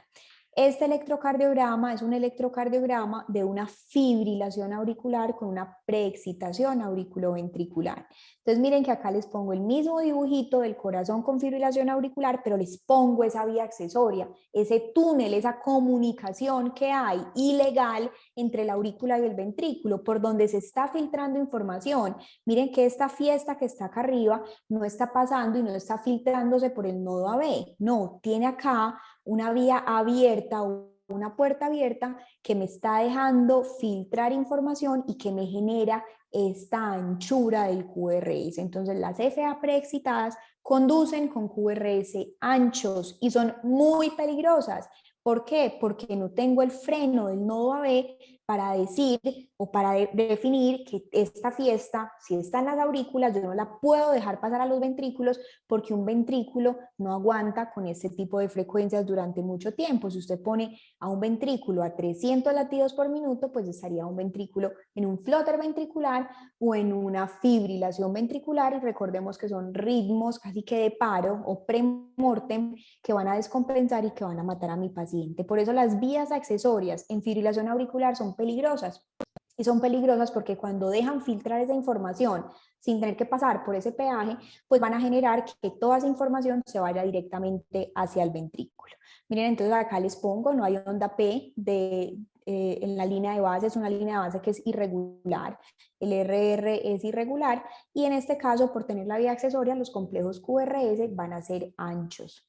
Este electrocardiograma es un electrocardiograma de una fibrilación auricular con una preexcitación auriculoventricular. Entonces miren que acá les pongo el mismo dibujito del corazón con fibrilación auricular, pero les pongo esa vía accesoria, ese túnel, esa comunicación que hay ilegal entre la aurícula y el ventrículo, por donde se está filtrando información. Miren que esta fiesta que está acá arriba no está pasando y no está filtrándose por el nodo AB, no, tiene acá una vía abierta o una puerta abierta que me está dejando filtrar información y que me genera esta anchura del QRS. Entonces las FA preexcitadas conducen con QRS anchos y son muy peligrosas. ¿Por qué? Porque no tengo el freno del nodo AB para decir o para definir que esta fiesta, si está en las aurículas, yo no la puedo dejar pasar a los ventrículos porque un ventrículo no aguanta con este tipo de frecuencias durante mucho tiempo. Si usted pone a un ventrículo a 300 latidos por minuto, pues estaría un ventrículo en un flóter ventricular o en una fibrilación ventricular, y recordemos que son ritmos casi que de paro o premortem que van a descompensar y que van a matar a mi paciente. Por eso las vías accesorias en fibrilación auricular son peligrosas. Y son peligrosas porque cuando dejan filtrar esa información sin tener que pasar por ese peaje, pues van a generar que toda esa información se vaya directamente hacia el ventrículo. Miren, entonces acá les pongo, no hay onda P en la línea de base, es una línea de base que es irregular, el RR es irregular y en este caso, por tener la vía accesoria, los complejos QRS van a ser anchos.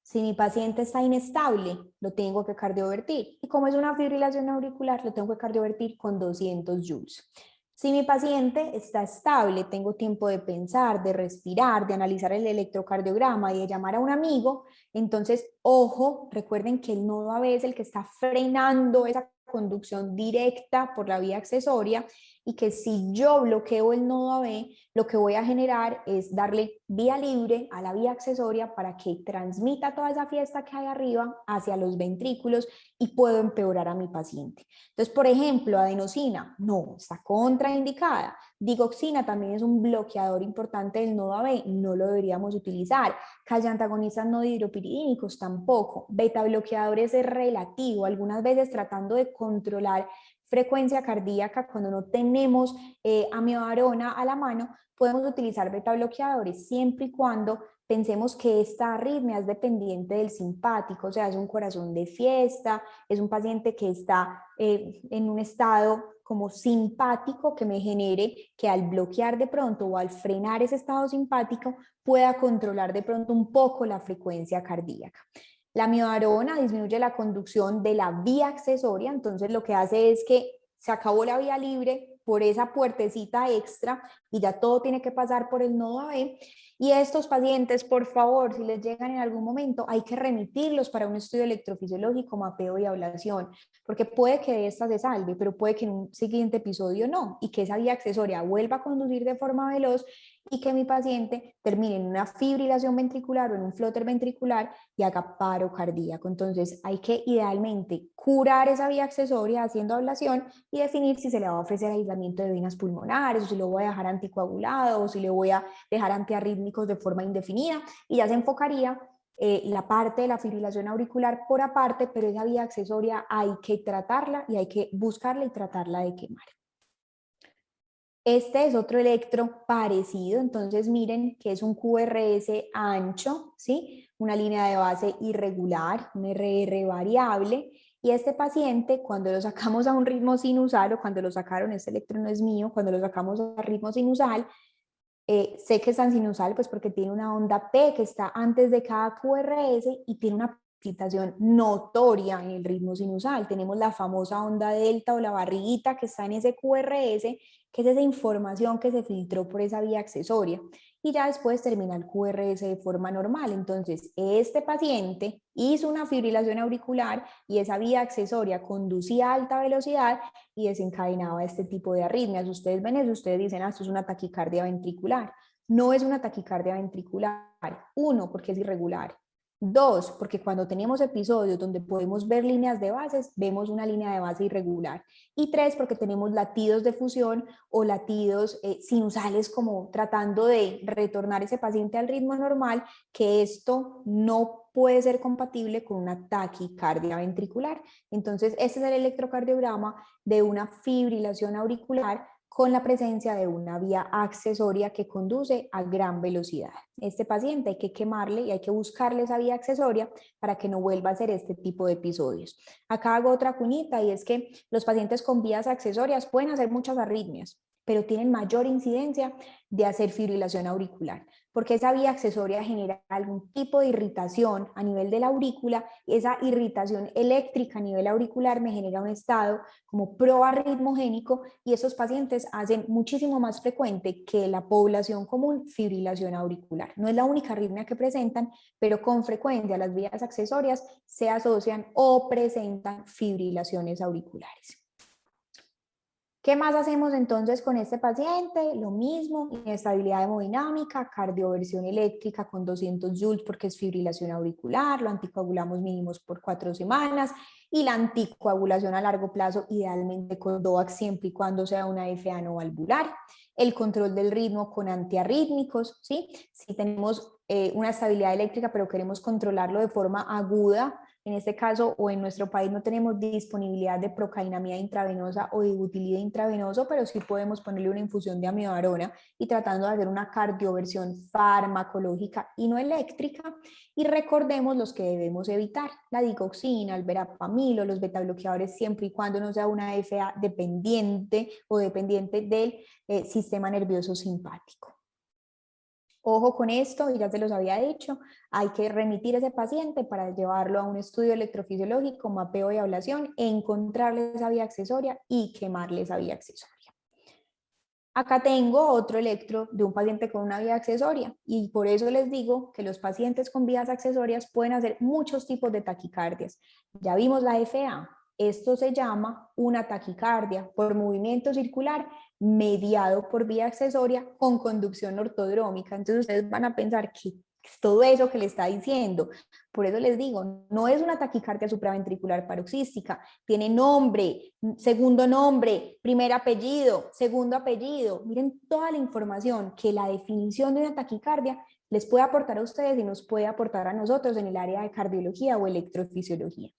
Si mi paciente está inestable, lo tengo que cardiovertir. Y como es una fibrilación auricular, lo tengo que cardiovertir con 200 joules. Si mi paciente está estable, tengo tiempo de pensar, de respirar, de analizar el electrocardiograma y de llamar a un amigo, entonces, ojo, recuerden que el nodo AB es el que está frenando esa conducción directa por la vía accesoria y que si yo bloqueo el nodo AB, lo que voy a generar es darle vía libre a la vía accesoria para que transmita toda esa fiesta que hay arriba hacia los ventrículos y puedo empeorar a mi paciente. Entonces, por ejemplo, adenosina, no, está contraindicada. Digoxina también es un bloqueador importante del nodo AB, no lo deberíamos utilizar. Callantagonistas no dihidropiridínicos tampoco. Beta bloqueadores es relativo, algunas veces tratando de controlar frecuencia cardíaca cuando no tenemos amiodarona a la mano, podemos utilizar beta bloqueadores siempre y cuando pensemos que esta arritmia es dependiente del simpático, o sea, es un corazón de fiesta, es un paciente que está en un estado como simpático que me genere que al bloquear de pronto o al frenar ese estado simpático pueda controlar de pronto un poco la frecuencia cardíaca. La miodarona disminuye la conducción de la vía accesoria, entonces lo que hace es que se acabó la vía libre por esa puertecita extra y ya todo tiene que pasar por el nodo AB. Y estos pacientes, por favor, si les llegan en algún momento, hay que remitirlos para un estudio electrofisiológico, mapeo y ablación, porque puede que de esta se salve, pero puede que en un siguiente episodio no, y que esa vía accesoria vuelva a conducir de forma veloz y que mi paciente termine en una fibrilación ventricular o en un flóter ventricular y haga paro cardíaco. Entonces hay que idealmente curar esa vía accesoria haciendo ablación y definir si se le va a ofrecer aislamiento de venas pulmonares o si lo voy a dejar anticoagulado o si le voy a dejar antiarrítmicos de forma indefinida, y ya se enfocaría la parte de la fibrilación auricular por aparte, pero esa vía accesoria hay que tratarla y hay que buscarla y tratarla de quemar. Este es otro electro parecido, entonces miren que es un QRS ancho, ¿sí? Una línea de base irregular, un RR variable, y este paciente cuando lo sacamos a un ritmo sinusal, o cuando lo sacaron, este electro no es mío, cuando lo sacamos a ritmo sinusal, sé que es tan sinusal pues porque tiene una onda P que está antes de cada QRS y tiene una excitación notoria en el ritmo sinusal. Tenemos la famosa onda delta o la barriguita que está en ese QRS, que es esa información que se filtró por esa vía accesoria. Y ya después termina el QRS de forma normal. Entonces, este paciente hizo una fibrilación auricular y esa vía accesoria conducía a alta velocidad y desencadenaba este tipo de arritmias. Ustedes ven eso, ustedes dicen, esto es una taquicardia ventricular. No es una taquicardia ventricular. Uno, porque es irregular. Dos, porque cuando tenemos episodios donde podemos ver líneas de bases, vemos una línea de base irregular. Y tres, porque tenemos latidos de fusión o latidos sinusales como tratando de retornar ese paciente al ritmo normal, que esto no puede ser compatible con una taquicardia ventricular. Entonces, este es el electrocardiograma de una fibrilación auricular con la presencia de una vía accesoria que conduce a gran velocidad. Este paciente hay que quemarle y hay que buscarle esa vía accesoria para que no vuelva a hacer este tipo de episodios. Acá hago otra cuñita y es que los pacientes con vías accesorias pueden hacer muchas arritmias, pero tienen mayor incidencia de hacer fibrilación auricular, porque esa vía accesoria genera algún tipo de irritación a nivel de la aurícula, y esa irritación eléctrica a nivel auricular me genera un estado como proarritmogénico, y esos pacientes hacen muchísimo más frecuente que la población común fibrilación auricular. No es la única arritmia que presentan, pero con frecuencia las vías accesorias se asocian o presentan fibrilaciones auriculares. ¿Qué más hacemos entonces con este paciente? Lo mismo, inestabilidad hemodinámica, cardioversión eléctrica con 200 joules porque es fibrilación auricular, lo anticoagulamos mínimos por 4 semanas y la anticoagulación a largo plazo idealmente con DOAC siempre y cuando sea una FA no valvular. El control del ritmo con antiarrítmicos, ¿sí? Si tenemos una estabilidad eléctrica pero queremos controlarlo de forma aguda, en este caso o en nuestro país no tenemos disponibilidad de procainamida intravenosa o de butilide intravenoso, pero sí podemos ponerle una infusión de amidarona y tratando de hacer una cardioversión farmacológica y no eléctrica. Y recordemos los que debemos evitar: la digoxina, el verapamilo, los betabloqueadores, siempre y cuando no sea una FA dependiente o dependiente del sistema nervioso simpático. Ojo con esto, y ya se los había dicho, hay que remitir a ese paciente para llevarlo a un estudio electrofisiológico, mapeo y ablación, encontrarle esa vía accesoria y quemarle esa vía accesoria. Acá tengo otro electro de un paciente con una vía accesoria y por eso les digo que los pacientes con vías accesorias pueden hacer muchos tipos de taquicardias. Ya vimos la FA. Esto se llama una taquicardia por movimiento circular mediado por vía accesoria con conducción ortodrómica. Entonces ustedes van a pensar que es todo eso que le está diciendo. Por eso les digo, no es una taquicardia supraventricular paroxística, tiene nombre, segundo nombre, primer apellido, segundo apellido. Miren toda la información que la definición de una taquicardia les puede aportar a ustedes y nos puede aportar a nosotros en el área de cardiología o electrofisiología.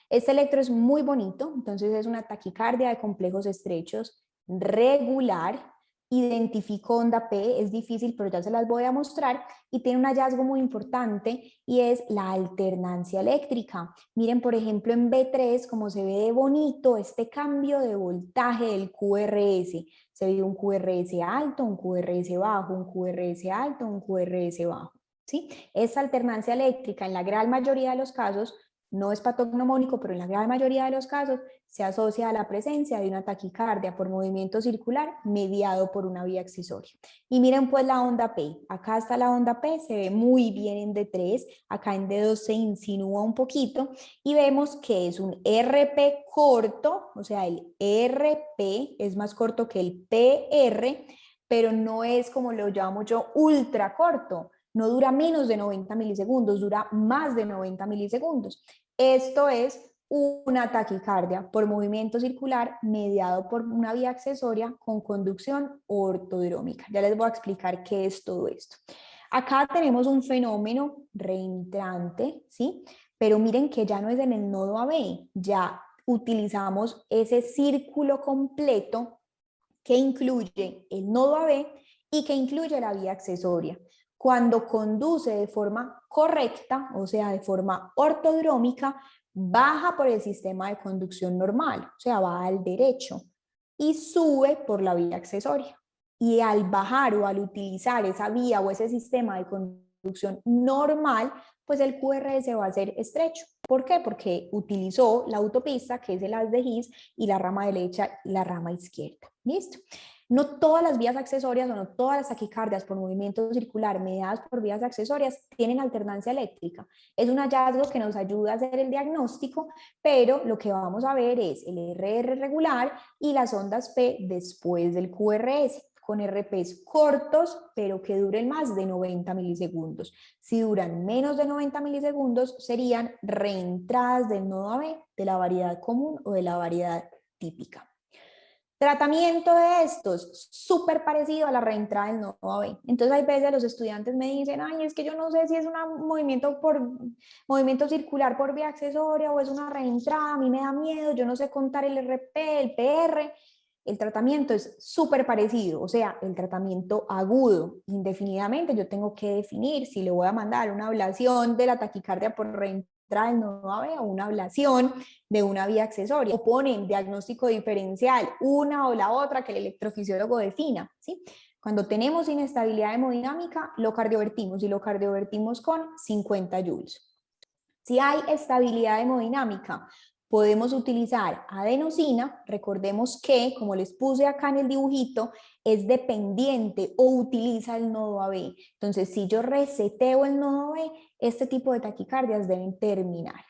Este electro es muy bonito, entonces es una taquicardia de complejos estrechos regular. Identifico onda P, es difícil, pero ya se las voy a mostrar, y tiene un hallazgo muy importante y es la alternancia eléctrica. Miren, por ejemplo, en B3, como se ve de bonito este cambio de voltaje del QRS. Se ve un QRS alto, un QRS bajo, un QRS alto, un QRS bajo. ¿Sí? Esta alternancia eléctrica en la gran mayoría de los casos no es patognomónico, pero en la gran mayoría de los casos se asocia a la presencia de una taquicardia por movimiento circular mediado por una vía accesoria. Y miren pues la onda P. Acá está la onda P, se ve muy bien en D3, acá en D2 se insinúa un poquito y vemos que es un RP corto, o sea, el RP es más corto que el PR, pero no es, como lo llamo yo, ultra corto. No dura menos de 90 milisegundos, dura más de 90 milisegundos. Esto es una taquicardia por movimiento circular mediado por una vía accesoria con conducción ortodrómica. Ya les voy a explicar qué es todo esto. Acá tenemos un fenómeno reentrante, ¿sí? Pero miren que ya no es en el nodo AB, ya utilizamos ese círculo completo que incluye el nodo AB y que incluye la vía accesoria. Cuando conduce de forma correcta, o sea, de forma ortodrómica, baja por el sistema de conducción normal, o sea, va al derecho y sube por la vía accesoria. Y al bajar o al utilizar esa vía o ese sistema de conducción normal, pues el QRS va a ser estrecho. ¿Por qué? Porque utilizó la autopista, que es el haz de His, y la rama derecha y la rama izquierda. ¿Listo? No todas las vías accesorias o no todas las taquicardias por movimiento circular mediadas por vías accesorias tienen alternancia eléctrica. Es un hallazgo que nos ayuda a hacer el diagnóstico, pero lo que vamos a ver es el RR regular y las ondas P después del QRS, con RPs cortos, pero que duren más de 90 milisegundos. Si duran menos de 90 milisegundos, serían reentradas del nodo AB de la variedad común o de la variedad típica. Tratamiento de estos, súper parecido a la reentrada del nodo AB. Entonces hay veces los estudiantes me dicen, ay, es que yo no sé si es un movimiento circular por vía accesoria o es una reentrada, a mí me da miedo, yo no sé contar el RP, el PR. El tratamiento es súper parecido, o sea, el tratamiento agudo, indefinidamente yo tengo que definir si le voy a mandar una ablación de la taquicardia por reentrada del nodo AB o una ablación de una vía accesoria. O ponen diagnóstico diferencial, una o la otra que el electrofisiólogo defina, ¿sí? Cuando tenemos inestabilidad hemodinámica, lo cardiovertimos y lo cardiovertimos con 50 joules. Si hay estabilidad hemodinámica, podemos utilizar adenosina. Recordemos que, como les puse acá en el dibujito, es dependiente o utiliza el nodo AB. Entonces, si yo reseteo el nodo AB, este tipo de taquicardias deben terminar.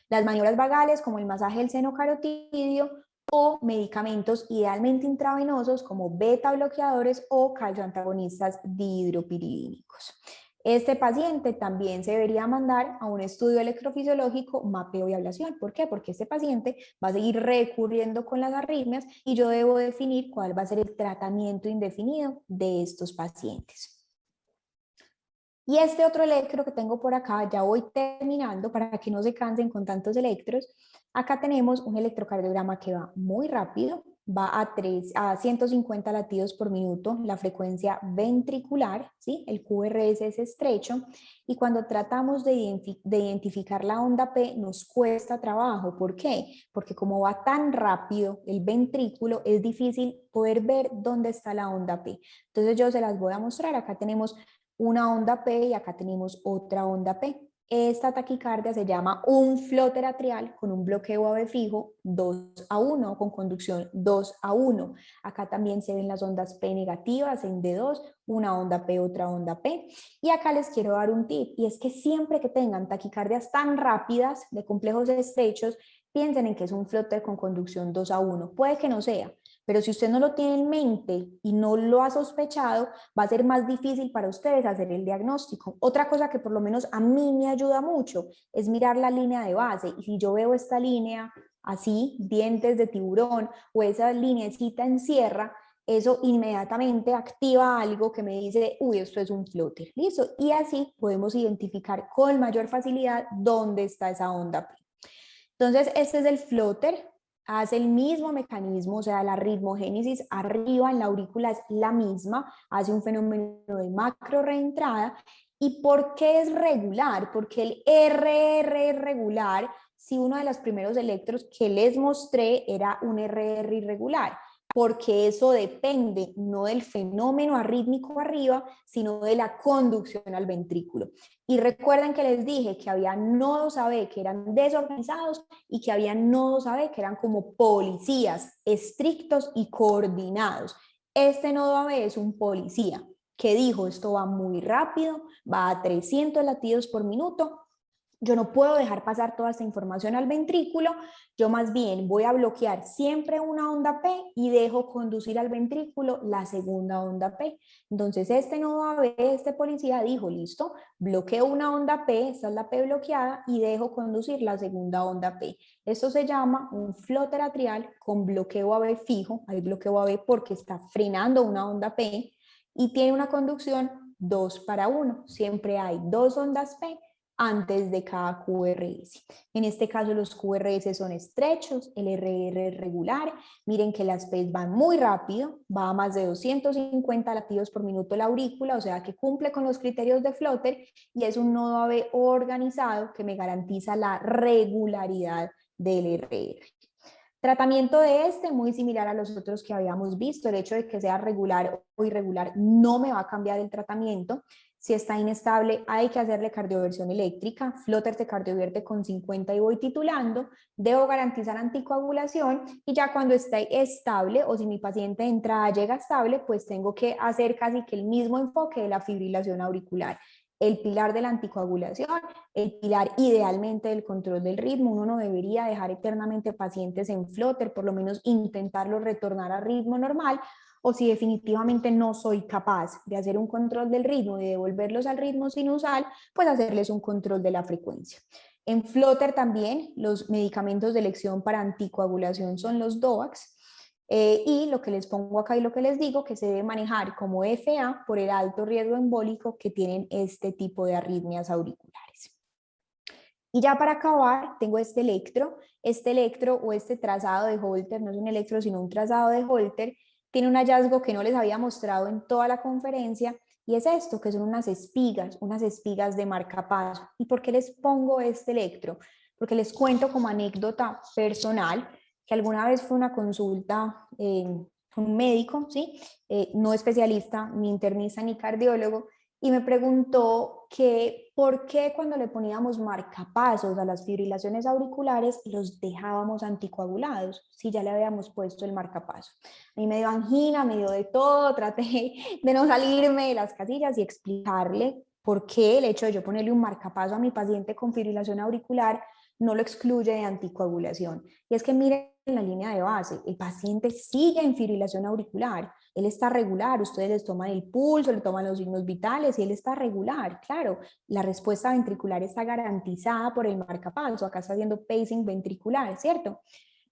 Las maniobras vagales, como el masaje del seno carotidio, o medicamentos idealmente intravenosos como beta bloqueadores o calcioantagonistas dihidropiridínicos. Este paciente también se debería mandar a un estudio electrofisiológico, mapeo y ablación. ¿Por qué? Porque este paciente va a seguir recurriendo con las arritmias y yo debo definir cuál va a ser el tratamiento indefinido de estos pacientes. Y este otro electro que tengo por acá, ya voy terminando para que no se cansen con tantos electros. Acá tenemos un electrocardiograma que va muy rápido, va a 150 latidos por minuto, la frecuencia ventricular, ¿sí? El QRS es estrecho, y cuando tratamos de identificar la onda P nos cuesta trabajo. ¿Por qué? Porque como va tan rápido el ventrículo, es difícil poder ver dónde está la onda P. Entonces yo se las voy a mostrar. Acá tenemos una onda P y acá tenemos otra onda P. Esta taquicardia se llama un flóter atrial con un bloqueo AB fijo 2-1, con conducción 2-1. Acá también se ven las ondas P negativas en D2, una onda P, otra onda P. Y acá les quiero dar un tip, y es que siempre que tengan taquicardias tan rápidas de complejos estrechos, piensen en que es un flóter con conducción 2-1. Puede que no sea, pero si usted no lo tiene en mente y no lo ha sospechado, va a ser más difícil para ustedes hacer el diagnóstico. Otra cosa que por lo menos a mí me ayuda mucho es mirar la línea de base. Y si yo veo esta línea así, dientes de tiburón, o esa lineecita en sierra, eso inmediatamente activa algo que me dice, uy, esto es un flóter. ¿Listo? Y así podemos identificar con mayor facilidad dónde está esa onda P. Entonces, este es el flóter. Hace el mismo mecanismo, o sea, la ritmogénesis arriba en la aurícula es la misma, hace un fenómeno de macro reentrada. ¿Y por qué es regular? Porque el RR es regular si uno de los primeros electros que les mostré era un RR irregular, porque eso depende no del fenómeno arrítmico arriba, sino de la conducción al ventrículo. Y recuerden que les dije que había nodos AB que eran desorganizados y que había nodos AB que eran como policías, estrictos y coordinados. Este nodo AB es un policía que dijo, esto va muy rápido, va a 300 latidos por minuto, yo no puedo dejar pasar toda esta información al ventrículo, yo más bien voy a bloquear siempre una onda P y dejo conducir al ventrículo la segunda onda P. Entonces este nodo AB, este policía dijo, listo, bloqueo una onda P, esta es la P bloqueada, y dejo conducir la segunda onda P. Esto se llama un flóter atrial con bloqueo AB fijo, hay bloqueo AB porque está frenando una onda P, y tiene una conducción 2-1, siempre hay dos ondas P antes de cada QRS. En este caso los QRS son estrechos, el RR es regular. Miren que las P's van muy rápido, va a más de 250 latidos por minuto la aurícula, o sea que cumple con los criterios de flóter, y es un nodo AB organizado que me garantiza la regularidad del RR. Tratamiento de este muy similar a los otros que habíamos visto. El hecho de que sea regular o irregular no me va a cambiar el tratamiento. Si está inestable, hay que hacerle cardioversión eléctrica. Flóter te cardiovierte con 50 y voy titulando. Debo garantizar anticoagulación y ya cuando esté estable o si mi paciente de entrada llega estable, pues tengo que hacer casi que el mismo enfoque de la fibrilación auricular. El pilar de la anticoagulación, el pilar idealmente del control del ritmo. Uno no debería dejar eternamente pacientes en flóter, por lo menos intentarlo retornar a ritmo normal, o si definitivamente no soy capaz de hacer un control del ritmo y devolverlos al ritmo sinusal, pues hacerles un control de la frecuencia. En flóter también los medicamentos de elección para anticoagulación son los DOACs. Y lo que les pongo acá y lo que les digo, que se debe manejar como FA por el alto riesgo embólico que tienen este tipo de arritmias auriculares. Y ya para acabar, tengo este electro o este trazado de Holter, no es un electro sino un trazado de Holter, tiene un hallazgo que no les había mostrado en toda la conferencia y es esto, que son unas espigas de marcapaso. ¿Y por qué les pongo este electro? Porque les cuento como anécdota personal que alguna vez fue una consulta con un médico, ¿sí? No especialista, ni internista, ni cardiólogo, y me preguntó que por qué cuando le poníamos marcapasos a las fibrilaciones auriculares los dejábamos anticoagulados si ya le habíamos puesto el marcapaso. A mí me dio angina, me dio de todo, traté de no salirme de las casillas y explicarle por qué el hecho de yo ponerle un marcapaso a mi paciente con fibrilación auricular no lo excluye de anticoagulación. Y es que miren la línea de base, el paciente sigue en fibrilación auricular, él está regular, ustedes les toman el pulso, le toman los signos vitales y él está regular, claro, la respuesta ventricular está garantizada por el marcapaso, acá está haciendo pacing ventricular, ¿cierto?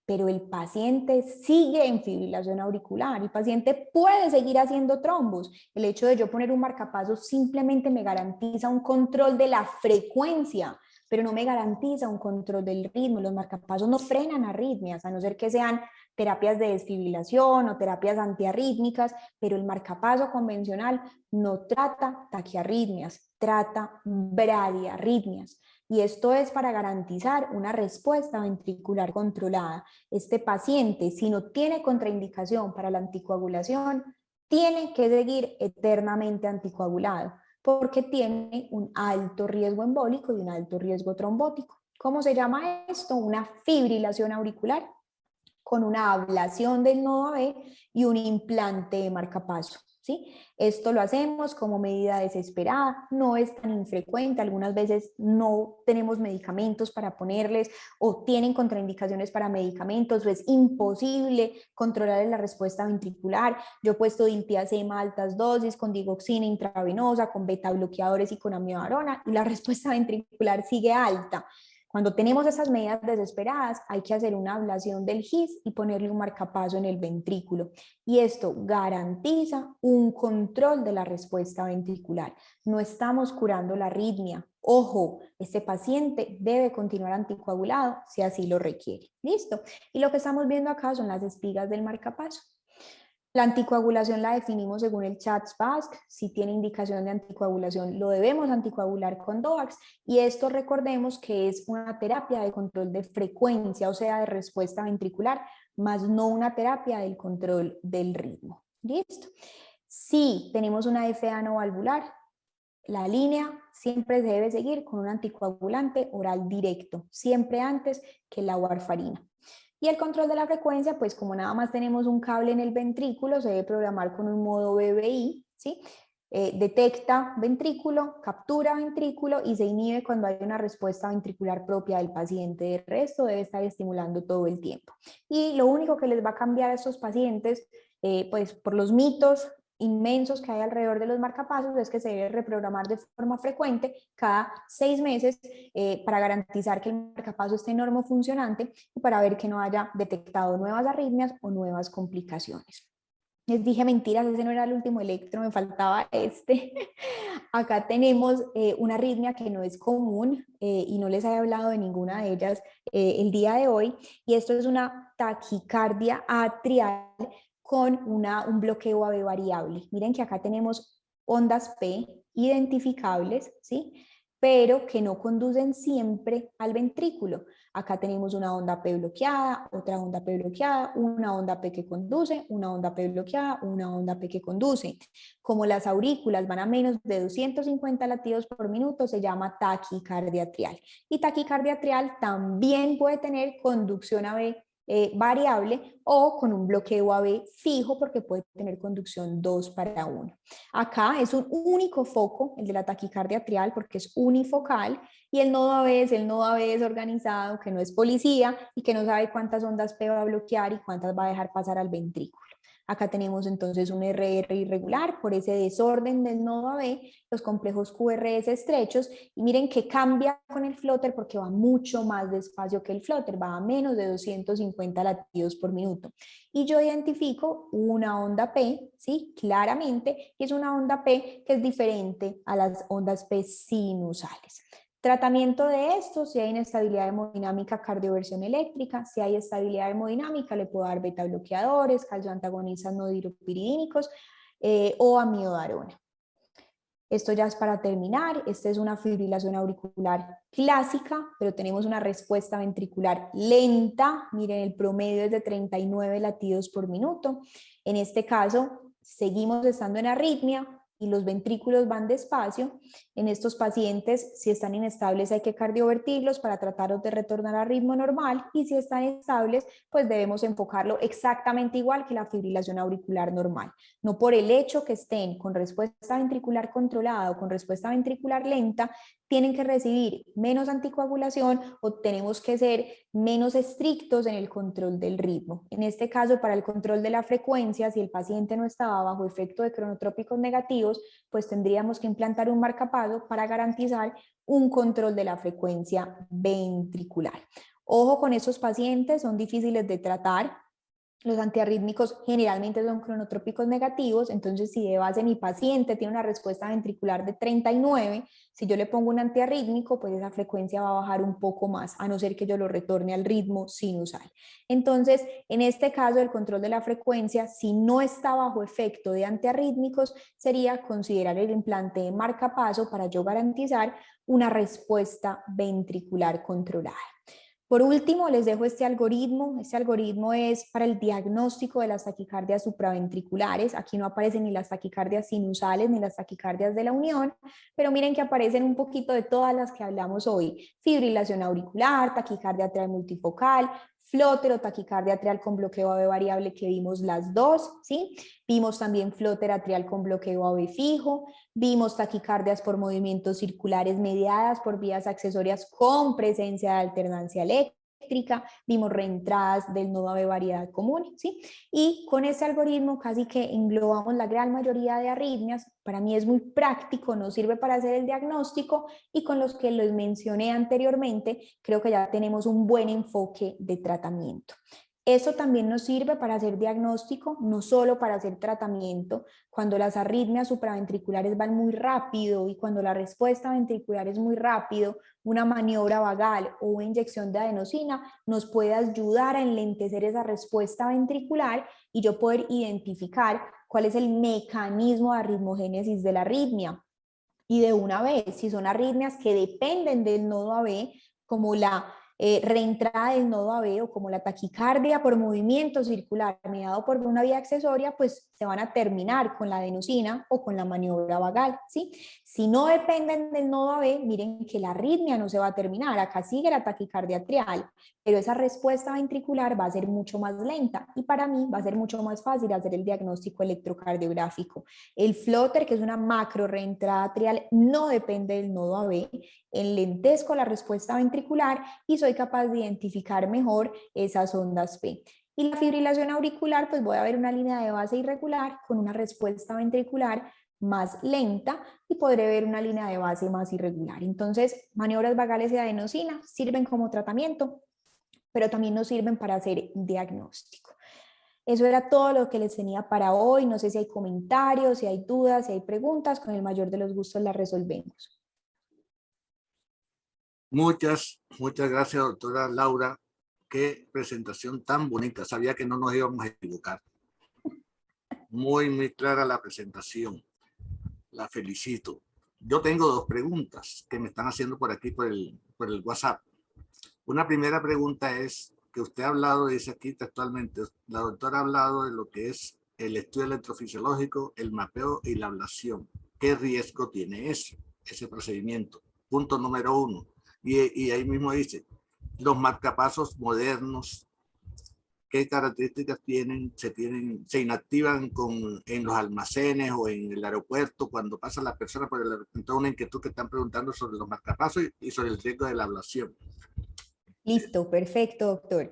Pero el paciente sigue en fibrilación auricular, el paciente puede seguir haciendo trombos. El hecho de yo poner un marcapaso simplemente me garantiza un control de la frecuencia, pero no me garantiza un control del ritmo. Los marcapasos no frenan arritmias, a no ser que sean terapias de desfibrilación o terapias antiarrítmicas, pero el marcapaso convencional no trata taquiarritmias, trata bradiarritmias. Y esto es para garantizar una respuesta ventricular controlada. Este paciente, si no tiene contraindicación para la anticoagulación, tiene que seguir eternamente anticoagulado porque tiene un alto riesgo embólico y un alto riesgo trombótico. ¿Cómo se llama esto? Una fibrilación auricular con una ablación del nodo AB y un implante de marcapaso. ¿Sí? Esto lo hacemos como medida desesperada, no es tan infrecuente, algunas veces no tenemos medicamentos para ponerles o tienen contraindicaciones para medicamentos o es imposible controlar la respuesta ventricular. Yo he puesto diltiazema a altas dosis con digoxina intravenosa, con beta bloqueadores y con amiodarona y la respuesta ventricular sigue alta. Cuando tenemos esas medidas desesperadas, hay que hacer una ablación del GIS y ponerle un marcapaso en el ventrículo. Y esto garantiza un control de la respuesta ventricular. No estamos curando la arritmia. Ojo, este paciente debe continuar anticoagulado si así lo requiere. ¿Listo? Y lo que estamos viendo acá son las espigas del marcapaso. La anticoagulación la definimos según el CHADS-VASc. Si tiene indicación de anticoagulación, lo debemos anticoagular con DOACs. Y esto recordemos que es una terapia de control de frecuencia, o sea, de respuesta ventricular, más no una terapia del control del ritmo. ¿Listo? Si tenemos una FA no valvular, la línea siempre se debe seguir con un anticoagulante oral directo, siempre antes que la warfarina. Y el control de la frecuencia, pues como nada más tenemos un cable en el ventrículo, se debe programar con un modo BBI, ¿sí? Detecta ventrículo, captura ventrículo y se inhibe cuando hay una respuesta ventricular propia del paciente. El resto debe estar estimulando todo el tiempo. Y lo único que les va a cambiar a estos pacientes, pues por los mitos inmensos que hay alrededor de los marcapasos, es que se debe reprogramar de forma frecuente cada 6 meses para garantizar que el marcapaso esté normofuncionante y para ver que no haya detectado nuevas arritmias o nuevas complicaciones. Les dije mentiras, ese no era el último electro, me faltaba este. Acá tenemos una arritmia que no es común y no les he hablado de ninguna de ellas el día de hoy, y esto es una taquicardia atrial con un bloqueo AB variable. Miren que acá tenemos ondas P identificables, ¿sí? pero que no conducen siempre al ventrículo. Acá tenemos una onda P bloqueada, otra onda P bloqueada, una onda P que conduce, una onda P bloqueada, una onda P que conduce. Como las aurículas van a menos de 250 latidos por minuto, se llama taquicardia atrial. Y taquicardia atrial también puede tener conducción AB variable o con un bloqueo AB fijo porque puede tener conducción 2:1. Acá es un único foco, el de la taquicardia atrial, porque es unifocal, y el nodo AB es el nodo AB desorganizado, que no es policía y que no sabe cuántas ondas P va a bloquear y cuántas va a dejar pasar al ventrículo. Acá tenemos entonces un RR irregular por ese desorden del nodo AB, los complejos QRS estrechos, y miren que cambia con el flóter porque va mucho más despacio que el flóter, va a menos de 250 latidos por minuto. Y yo identifico una onda P, ¿sí? Claramente, y es una onda P que es diferente a las ondas P sinusales. Tratamiento de esto: si hay inestabilidad hemodinámica, cardioversión eléctrica; si hay estabilidad hemodinámica, le puedo dar beta bloqueadores, calcioantagonistas no diropiridínicos o amiodarona. Esto ya es para terminar. Esta es una fibrilación auricular clásica, pero tenemos una respuesta ventricular lenta. Miren, el promedio es de 39 latidos por minuto. En este caso, seguimos estando en arritmia y los ventrículos van despacio. En estos pacientes, si están inestables, hay que cardiovertirlos para tratarlos de retornar al ritmo normal, y si están estables, pues debemos enfocarlo exactamente igual que la fibrilación auricular normal. No por el hecho que estén con respuesta ventricular controlada o con respuesta ventricular lenta, tienen que recibir menos anticoagulación o tenemos que ser menos estrictos en el control del ritmo. En este caso, para el control de la frecuencia, si el paciente no estaba bajo efecto de cronotrópicos negativos, pues tendríamos que implantar un marcapaso para garantizar un control de la frecuencia ventricular. Ojo con esos pacientes, son difíciles de tratar. Los antiarrítmicos generalmente son cronotrópicos negativos, entonces si de base mi paciente tiene una respuesta ventricular de 39, si yo le pongo un antiarrítmico, pues esa frecuencia va a bajar un poco más, a no ser que yo lo retorne al ritmo sinusal. Entonces, en este caso, el control de la frecuencia, si no está bajo efecto de antiarrítmicos, sería considerar el implante de marcapaso para yo garantizar una respuesta ventricular controlada. Por último, les dejo este algoritmo. Este algoritmo es para el diagnóstico de las taquicardias supraventriculares. Aquí no aparecen ni las taquicardias sinusales ni las taquicardias de la unión, pero miren que aparecen un poquito de todas las que hablamos hoy: fibrilación auricular, taquicardia atrial multifocal, flóter o taquicardia atrial con bloqueo AB variable, que vimos las dos, ¿sí? Vimos también flóter atrial con bloqueo AB fijo, vimos taquicardias por movimientos circulares mediadas por vías accesorias con presencia de alternancia eléctrica, vimos reentradas del nodo AB variedad común, ¿sí? Y con este algoritmo casi que englobamos la gran mayoría de arritmias. Para mí es muy práctico, nos sirve para hacer el diagnóstico, y con los que los mencioné anteriormente, creo que ya tenemos un buen enfoque de tratamiento. Eso también nos sirve para hacer diagnóstico, no solo para hacer tratamiento. Cuando las arritmias supraventriculares van muy rápido y cuando la respuesta ventricular es muy rápido, una maniobra vagal o una inyección de adenosina nos puede ayudar a enlentecer esa respuesta ventricular y yo poder identificar cuál es el mecanismo de arritmogénesis de la arritmia. Y de una vez, si son arritmias que dependen del nodo AB, como la reentrada del nodo AB o como la taquicardia por movimiento circular mediado por una vía accesoria, pues se van a terminar con la adenosina o con la maniobra vagal, ¿sí? Si no dependen del nodo AB, miren que la arritmia no se va a terminar, acá sigue la taquicardia atrial, pero esa respuesta ventricular va a ser mucho más lenta y para mí va a ser mucho más fácil hacer el diagnóstico electrocardiográfico. El flóter, que es una macro reentrada atrial, no depende del nodo AB, enlentezco la respuesta ventricular y soy capaz de identificar mejor esas ondas P. Y la fibrilación auricular, pues voy a ver una línea de base irregular con una respuesta ventricular más lenta y podré ver una línea de base más irregular. Entonces, maniobras vagales de adenosina sirven como tratamiento, pero también nos sirven para hacer diagnóstico. Eso era todo lo que les tenía para hoy. No sé si hay comentarios, si hay dudas, si hay preguntas. Con el mayor de los gustos las resolvemos. Muchas gracias, doctora Laura. Qué presentación tan bonita. Sabía que no nos íbamos a equivocar. Muy clara la presentación. La felicito. Yo tengo dos preguntas que me están haciendo por aquí, por el WhatsApp. Una primera pregunta es que usted ha hablado, dice aquí textualmente, la doctora ha hablado de lo que es el estudio electrofisiológico, el mapeo y la ablación. ¿Qué riesgo tiene eso, ese procedimiento? Punto número uno. Y ahí mismo dice, los marcapasos modernos, ¿qué características se inactivan en los almacenes o en el aeropuerto cuando pasan las personas por el aeropuerto? Una inquietud que están preguntando sobre los marcapasos y sobre el riesgo de la ablación. Listo, perfecto, doctor.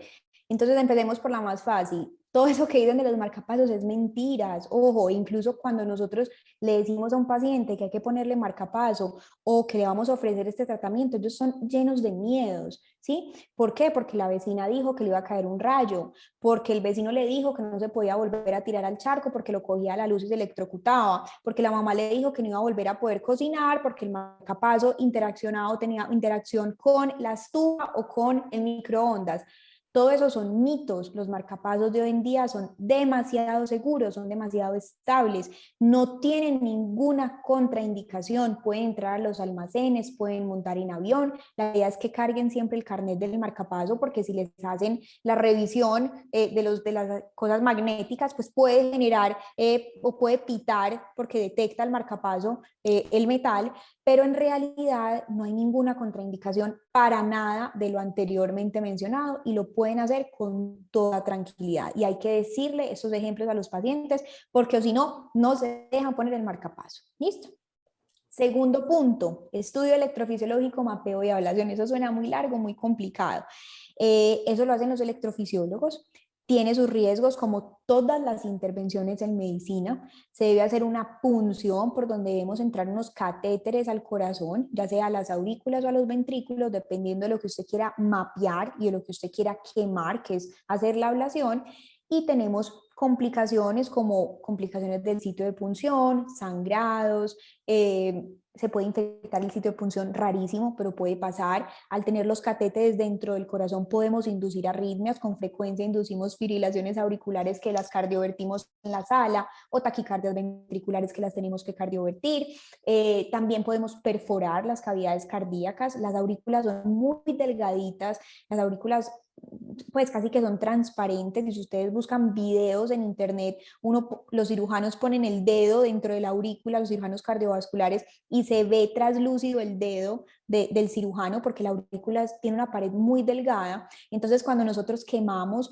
Entonces empecemos por la más fácil. Todo eso que dicen de los marcapasos es mentiras. Ojo, incluso cuando nosotros le decimos a un paciente que hay que ponerle marcapaso o que le vamos a ofrecer este tratamiento, ellos son llenos de miedos, ¿sí? ¿Por qué? Porque la vecina dijo que le iba a caer un rayo, porque el vecino le dijo que no se podía volver a tirar al charco porque lo cogía a la luz y se electrocutaba, porque la mamá le dijo que no iba a volver a poder cocinar porque el marcapaso interaccionado tenía interacción con la estufa o con el microondas. Todo eso son mitos. Los marcapasos de hoy en día son demasiado seguros, son demasiado estables, no tienen ninguna contraindicación, pueden entrar a los almacenes, pueden montar en avión. La idea es que carguen siempre el carnet del marcapaso, porque si les hacen la revisión de las cosas magnéticas, pues puede generar o puede pitar porque detecta el marcapaso el metal, pero en realidad no hay ninguna contraindicación para nada de lo anteriormente mencionado y lo pueden hacer con toda tranquilidad. Y hay que decirle esos ejemplos a los pacientes porque si no, no se dejan poner el marcapaso. ¿Listo? Segundo punto, estudio electrofisiológico, mapeo y ablación. Eso suena muy largo, muy complicado. Eso lo hacen los electrofisiólogos. Tiene sus riesgos como todas las intervenciones en medicina. Se debe hacer una punción por donde debemos entrar unos catéteres al corazón, ya sea a las aurículas o a los ventrículos, dependiendo de lo que usted quiera mapear y de lo que usted quiera quemar, que es hacer la ablación. Y tenemos complicaciones como complicaciones del sitio de punción, sangrados, se puede infectar el sitio de punción, rarísimo, pero puede pasar. Al tener los catéteres dentro del corazón podemos inducir arritmias, con frecuencia inducimos fibrilaciones auriculares que las cardiovertimos en la sala o taquicardias ventriculares que las tenemos que cardiovertir. También podemos perforar las cavidades cardíacas, las aurículas son muy delgaditas, las aurículas pues casi que son transparentes, y si ustedes buscan videos en internet, los cirujanos ponen el dedo dentro de la aurícula, los cirujanos cardiovasculares, y se ve traslúcido el dedo del cirujano porque la aurícula tiene una pared muy delgada. Entonces cuando nosotros quemamos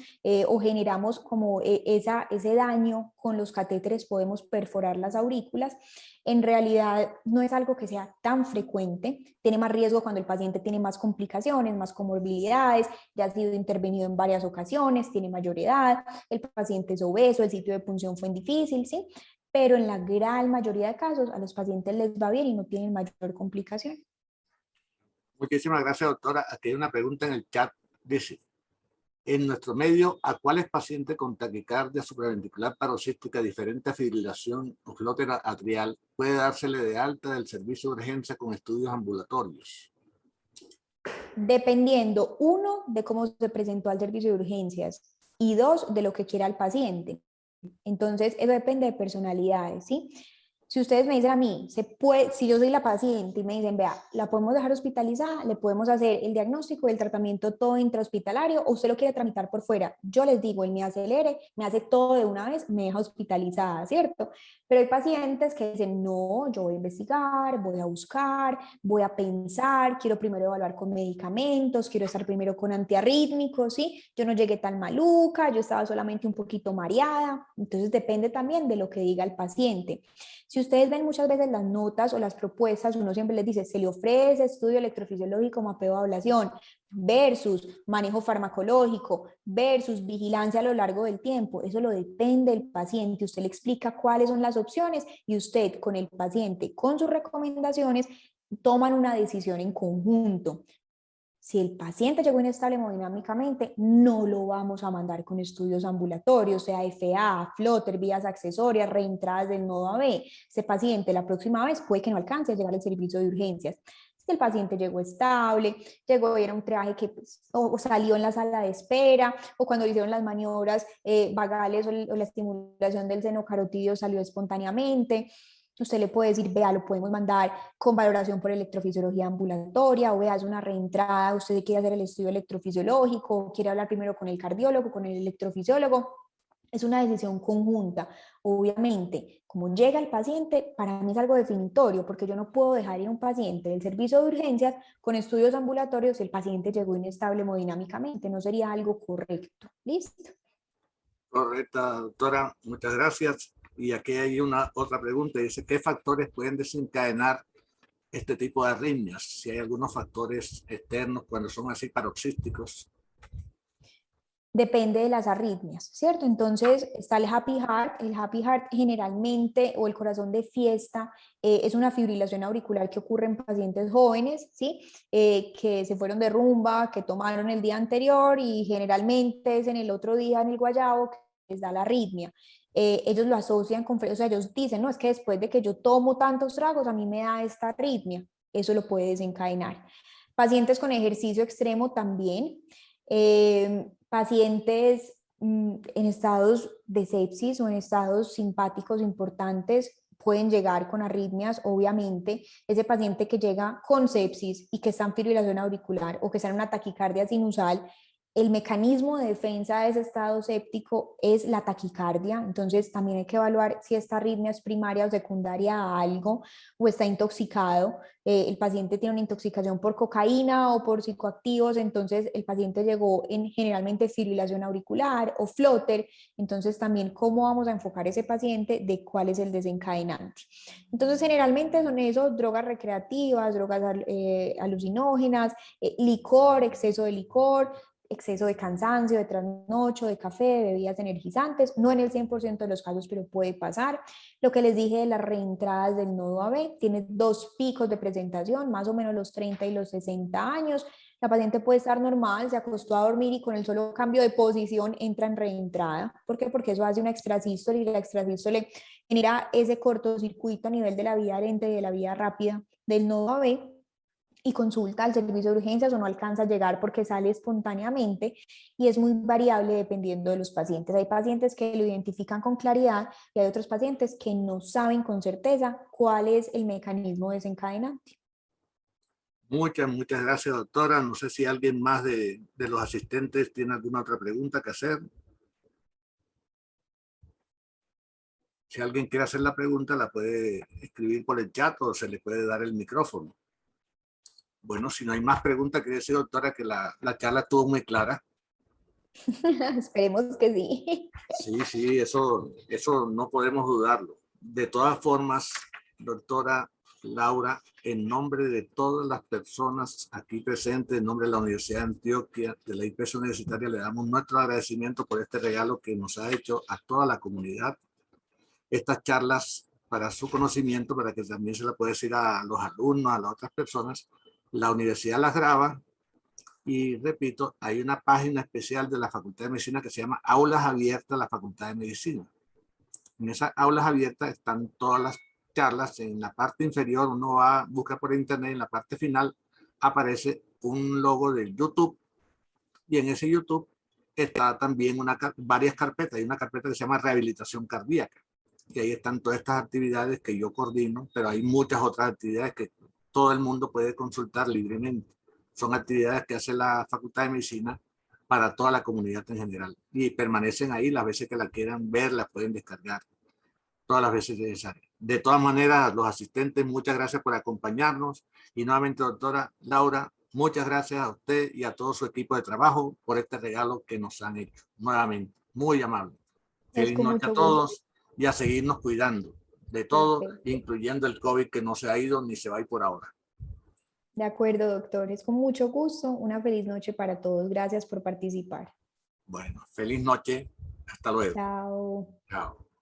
o generamos como ese daño con los catéteres, podemos perforar las aurículas. En realidad no es algo que sea tan frecuente, tiene más riesgo cuando el paciente tiene más complicaciones, más comorbilidades, ya ha sido intervenido en varias ocasiones, tiene mayor edad, el paciente es obeso, el sitio de punción fue difícil, ¿sí? Pero en la gran mayoría de casos a los pacientes les va bien y no tienen mayor complicación. Muchísimas gracias, doctora. Aquí hay una pregunta en el chat. Dice, en nuestro medio, ¿a cuáles pacientes con taquicardia supraventricular paroxística diferente a fibrilación o flóter atrial puede dársele de alta del servicio de urgencia con estudios ambulatorios? Dependiendo, uno, de cómo se presentó al servicio de urgencias, y dos, de lo que quiera el paciente. Entonces, eso depende de personalidades, ¿sí? Si ustedes me dicen a mí, si yo soy la paciente y me dicen, vea, la podemos dejar hospitalizada, le podemos hacer el diagnóstico y el tratamiento todo intrahospitalario, o usted lo quiere tramitar por fuera, yo les digo, él me acelere, me hace todo de una vez, me deja hospitalizada, ¿cierto? Pero hay pacientes que dicen, no, yo voy a investigar, voy a buscar, voy a pensar, quiero primero evaluar con medicamentos, quiero estar primero con antiarrítmicos, ¿sí? Yo no llegué tan maluca, yo estaba solamente un poquito mareada. Entonces depende también de lo que diga el paciente. Si ustedes ven muchas veces las notas o las propuestas, uno siempre les dice, se le ofrece estudio electrofisiológico, mapeo de ablación, versus manejo farmacológico, versus vigilancia a lo largo del tiempo. Eso lo depende del paciente. Usted le explica cuáles son las opciones y usted con el paciente, con sus recomendaciones, toman una decisión en conjunto. Si el paciente llegó inestable hemodinámicamente, no lo vamos a mandar con estudios ambulatorios, sea FA, flóter, vías accesorias, reentradas del nodo AB. Ese paciente la próxima vez puede que no alcance a llegar al servicio de urgencias. Si el paciente llegó estable, llegó y era un triaje que pues, o salió en la sala de espera, o cuando le hicieron las maniobras vagales o la estimulación del seno carotídeo salió espontáneamente, Usted le puede decir, vea, lo podemos mandar con valoración por electrofisiología ambulatoria, o vea, es una reentrada, usted quiere hacer el estudio electrofisiológico, quiere hablar primero con el cardiólogo, con el electrofisiólogo. Es una decisión conjunta. Obviamente, como llega el paciente, para mí es algo definitorio, porque yo no puedo dejar ir a un paciente del servicio de urgencias con estudios ambulatorios si el paciente llegó inestable hemodinámicamente. No sería algo correcto. ¿Listo? Correcta, doctora. Muchas gracias. Y aquí hay una otra pregunta. Dice, ¿qué factores pueden desencadenar este tipo de arritmias? Si hay algunos factores externos cuando son así paroxísticos. Depende de las arritmias, ¿cierto? Entonces está el happy heart. El happy heart generalmente, o el corazón de fiesta, es una fibrilación auricular que ocurre en pacientes jóvenes, ¿sí? Que se fueron de rumba, que tomaron el día anterior y generalmente es en el otro día en el guayabo que les da la arritmia. Ellos lo asocian con, o sea, ellos dicen, no, es que después de que yo tomo tantos tragos, a mí me da esta arritmia. Eso lo puede desencadenar. Pacientes con ejercicio extremo también. Pacientes en estados de sepsis o en estados simpáticos importantes pueden llegar con arritmias. Obviamente, ese paciente que llega con sepsis y que está en fibrilación auricular o que está en una taquicardia sinusal, el mecanismo de defensa de ese estado séptico es la taquicardia. Entonces también hay que evaluar si esta arritmia es primaria o secundaria a algo, o está intoxicado. El paciente tiene una intoxicación por cocaína o por psicoactivos, entonces el paciente llegó en generalmente fibrilación auricular o flóter. Entonces también cómo vamos a enfocar ese paciente de cuál es el desencadenante. Entonces generalmente son eso: drogas recreativas, drogas alucinógenas, licor, exceso de licor, exceso de cansancio, de trasnocho, de café, de bebidas energizantes. No en el 100% de los casos, pero puede pasar. Lo que les dije de las reentradas del nodo AB, tiene dos picos de presentación, más o menos los 30 y los 60 años. La paciente puede estar normal, se acostó a dormir y con el solo cambio de posición entra en reentrada. ¿Por qué? Porque eso hace una extrasístole y la extrasístole genera ese cortocircuito a nivel de la vía lenta y de la vía rápida del nodo AB, y consulta al servicio de urgencias o no alcanza a llegar porque sale espontáneamente, y es muy variable dependiendo de los pacientes. Hay pacientes que lo identifican con claridad y hay otros pacientes que no saben con certeza cuál es el mecanismo desencadenante. Muchas gracias, doctora. No sé si alguien más de los asistentes tiene alguna otra pregunta que hacer. Si alguien quiere hacer la pregunta, la puede escribir por el chat o se le puede dar el micrófono. Bueno, si no hay más preguntas, quiere decir, doctora, que la charla estuvo muy clara. Esperemos que sí. Sí, eso no podemos dudarlo. De todas formas, doctora Laura, en nombre de todas las personas aquí presentes, en nombre de la Universidad de Antioquia, de la IPS Universitaria, le damos nuestro agradecimiento por este regalo que nos ha hecho a toda la comunidad. Estas charlas para su conocimiento, para que también se la pueda decir a los alumnos, a las otras personas. La universidad las graba y, repito, hay una página especial de la Facultad de Medicina que se llama Aulas Abiertas de la Facultad de Medicina. En esas aulas abiertas están todas las charlas. En la parte inferior uno va, busca por internet, en la parte final aparece un logo de YouTube, y en ese YouTube está también varias carpetas. Hay una carpeta que se llama Rehabilitación Cardíaca, y ahí están todas estas actividades que yo coordino, pero hay muchas otras actividades que todo el mundo puede consultar libremente. Son actividades que hace la Facultad de Medicina para toda la comunidad en general, y permanecen ahí las veces que la quieran ver, las pueden descargar todas las veces necesarias. De todas maneras, los asistentes, muchas gracias por acompañarnos, y nuevamente, doctora Laura, muchas gracias a usted y a todo su equipo de trabajo por este regalo que nos han hecho. Nuevamente, muy amable. Es Feliz con noche a mucho gusto. todos y a seguirnos cuidando de todo, Perfecto. incluyendo el COVID, que no se ha ido ni se va a ir por ahora. De acuerdo, doctor. Es con mucho gusto. Una feliz noche para todos. Gracias por participar. Bueno, feliz noche. Hasta luego. Chao. Chao.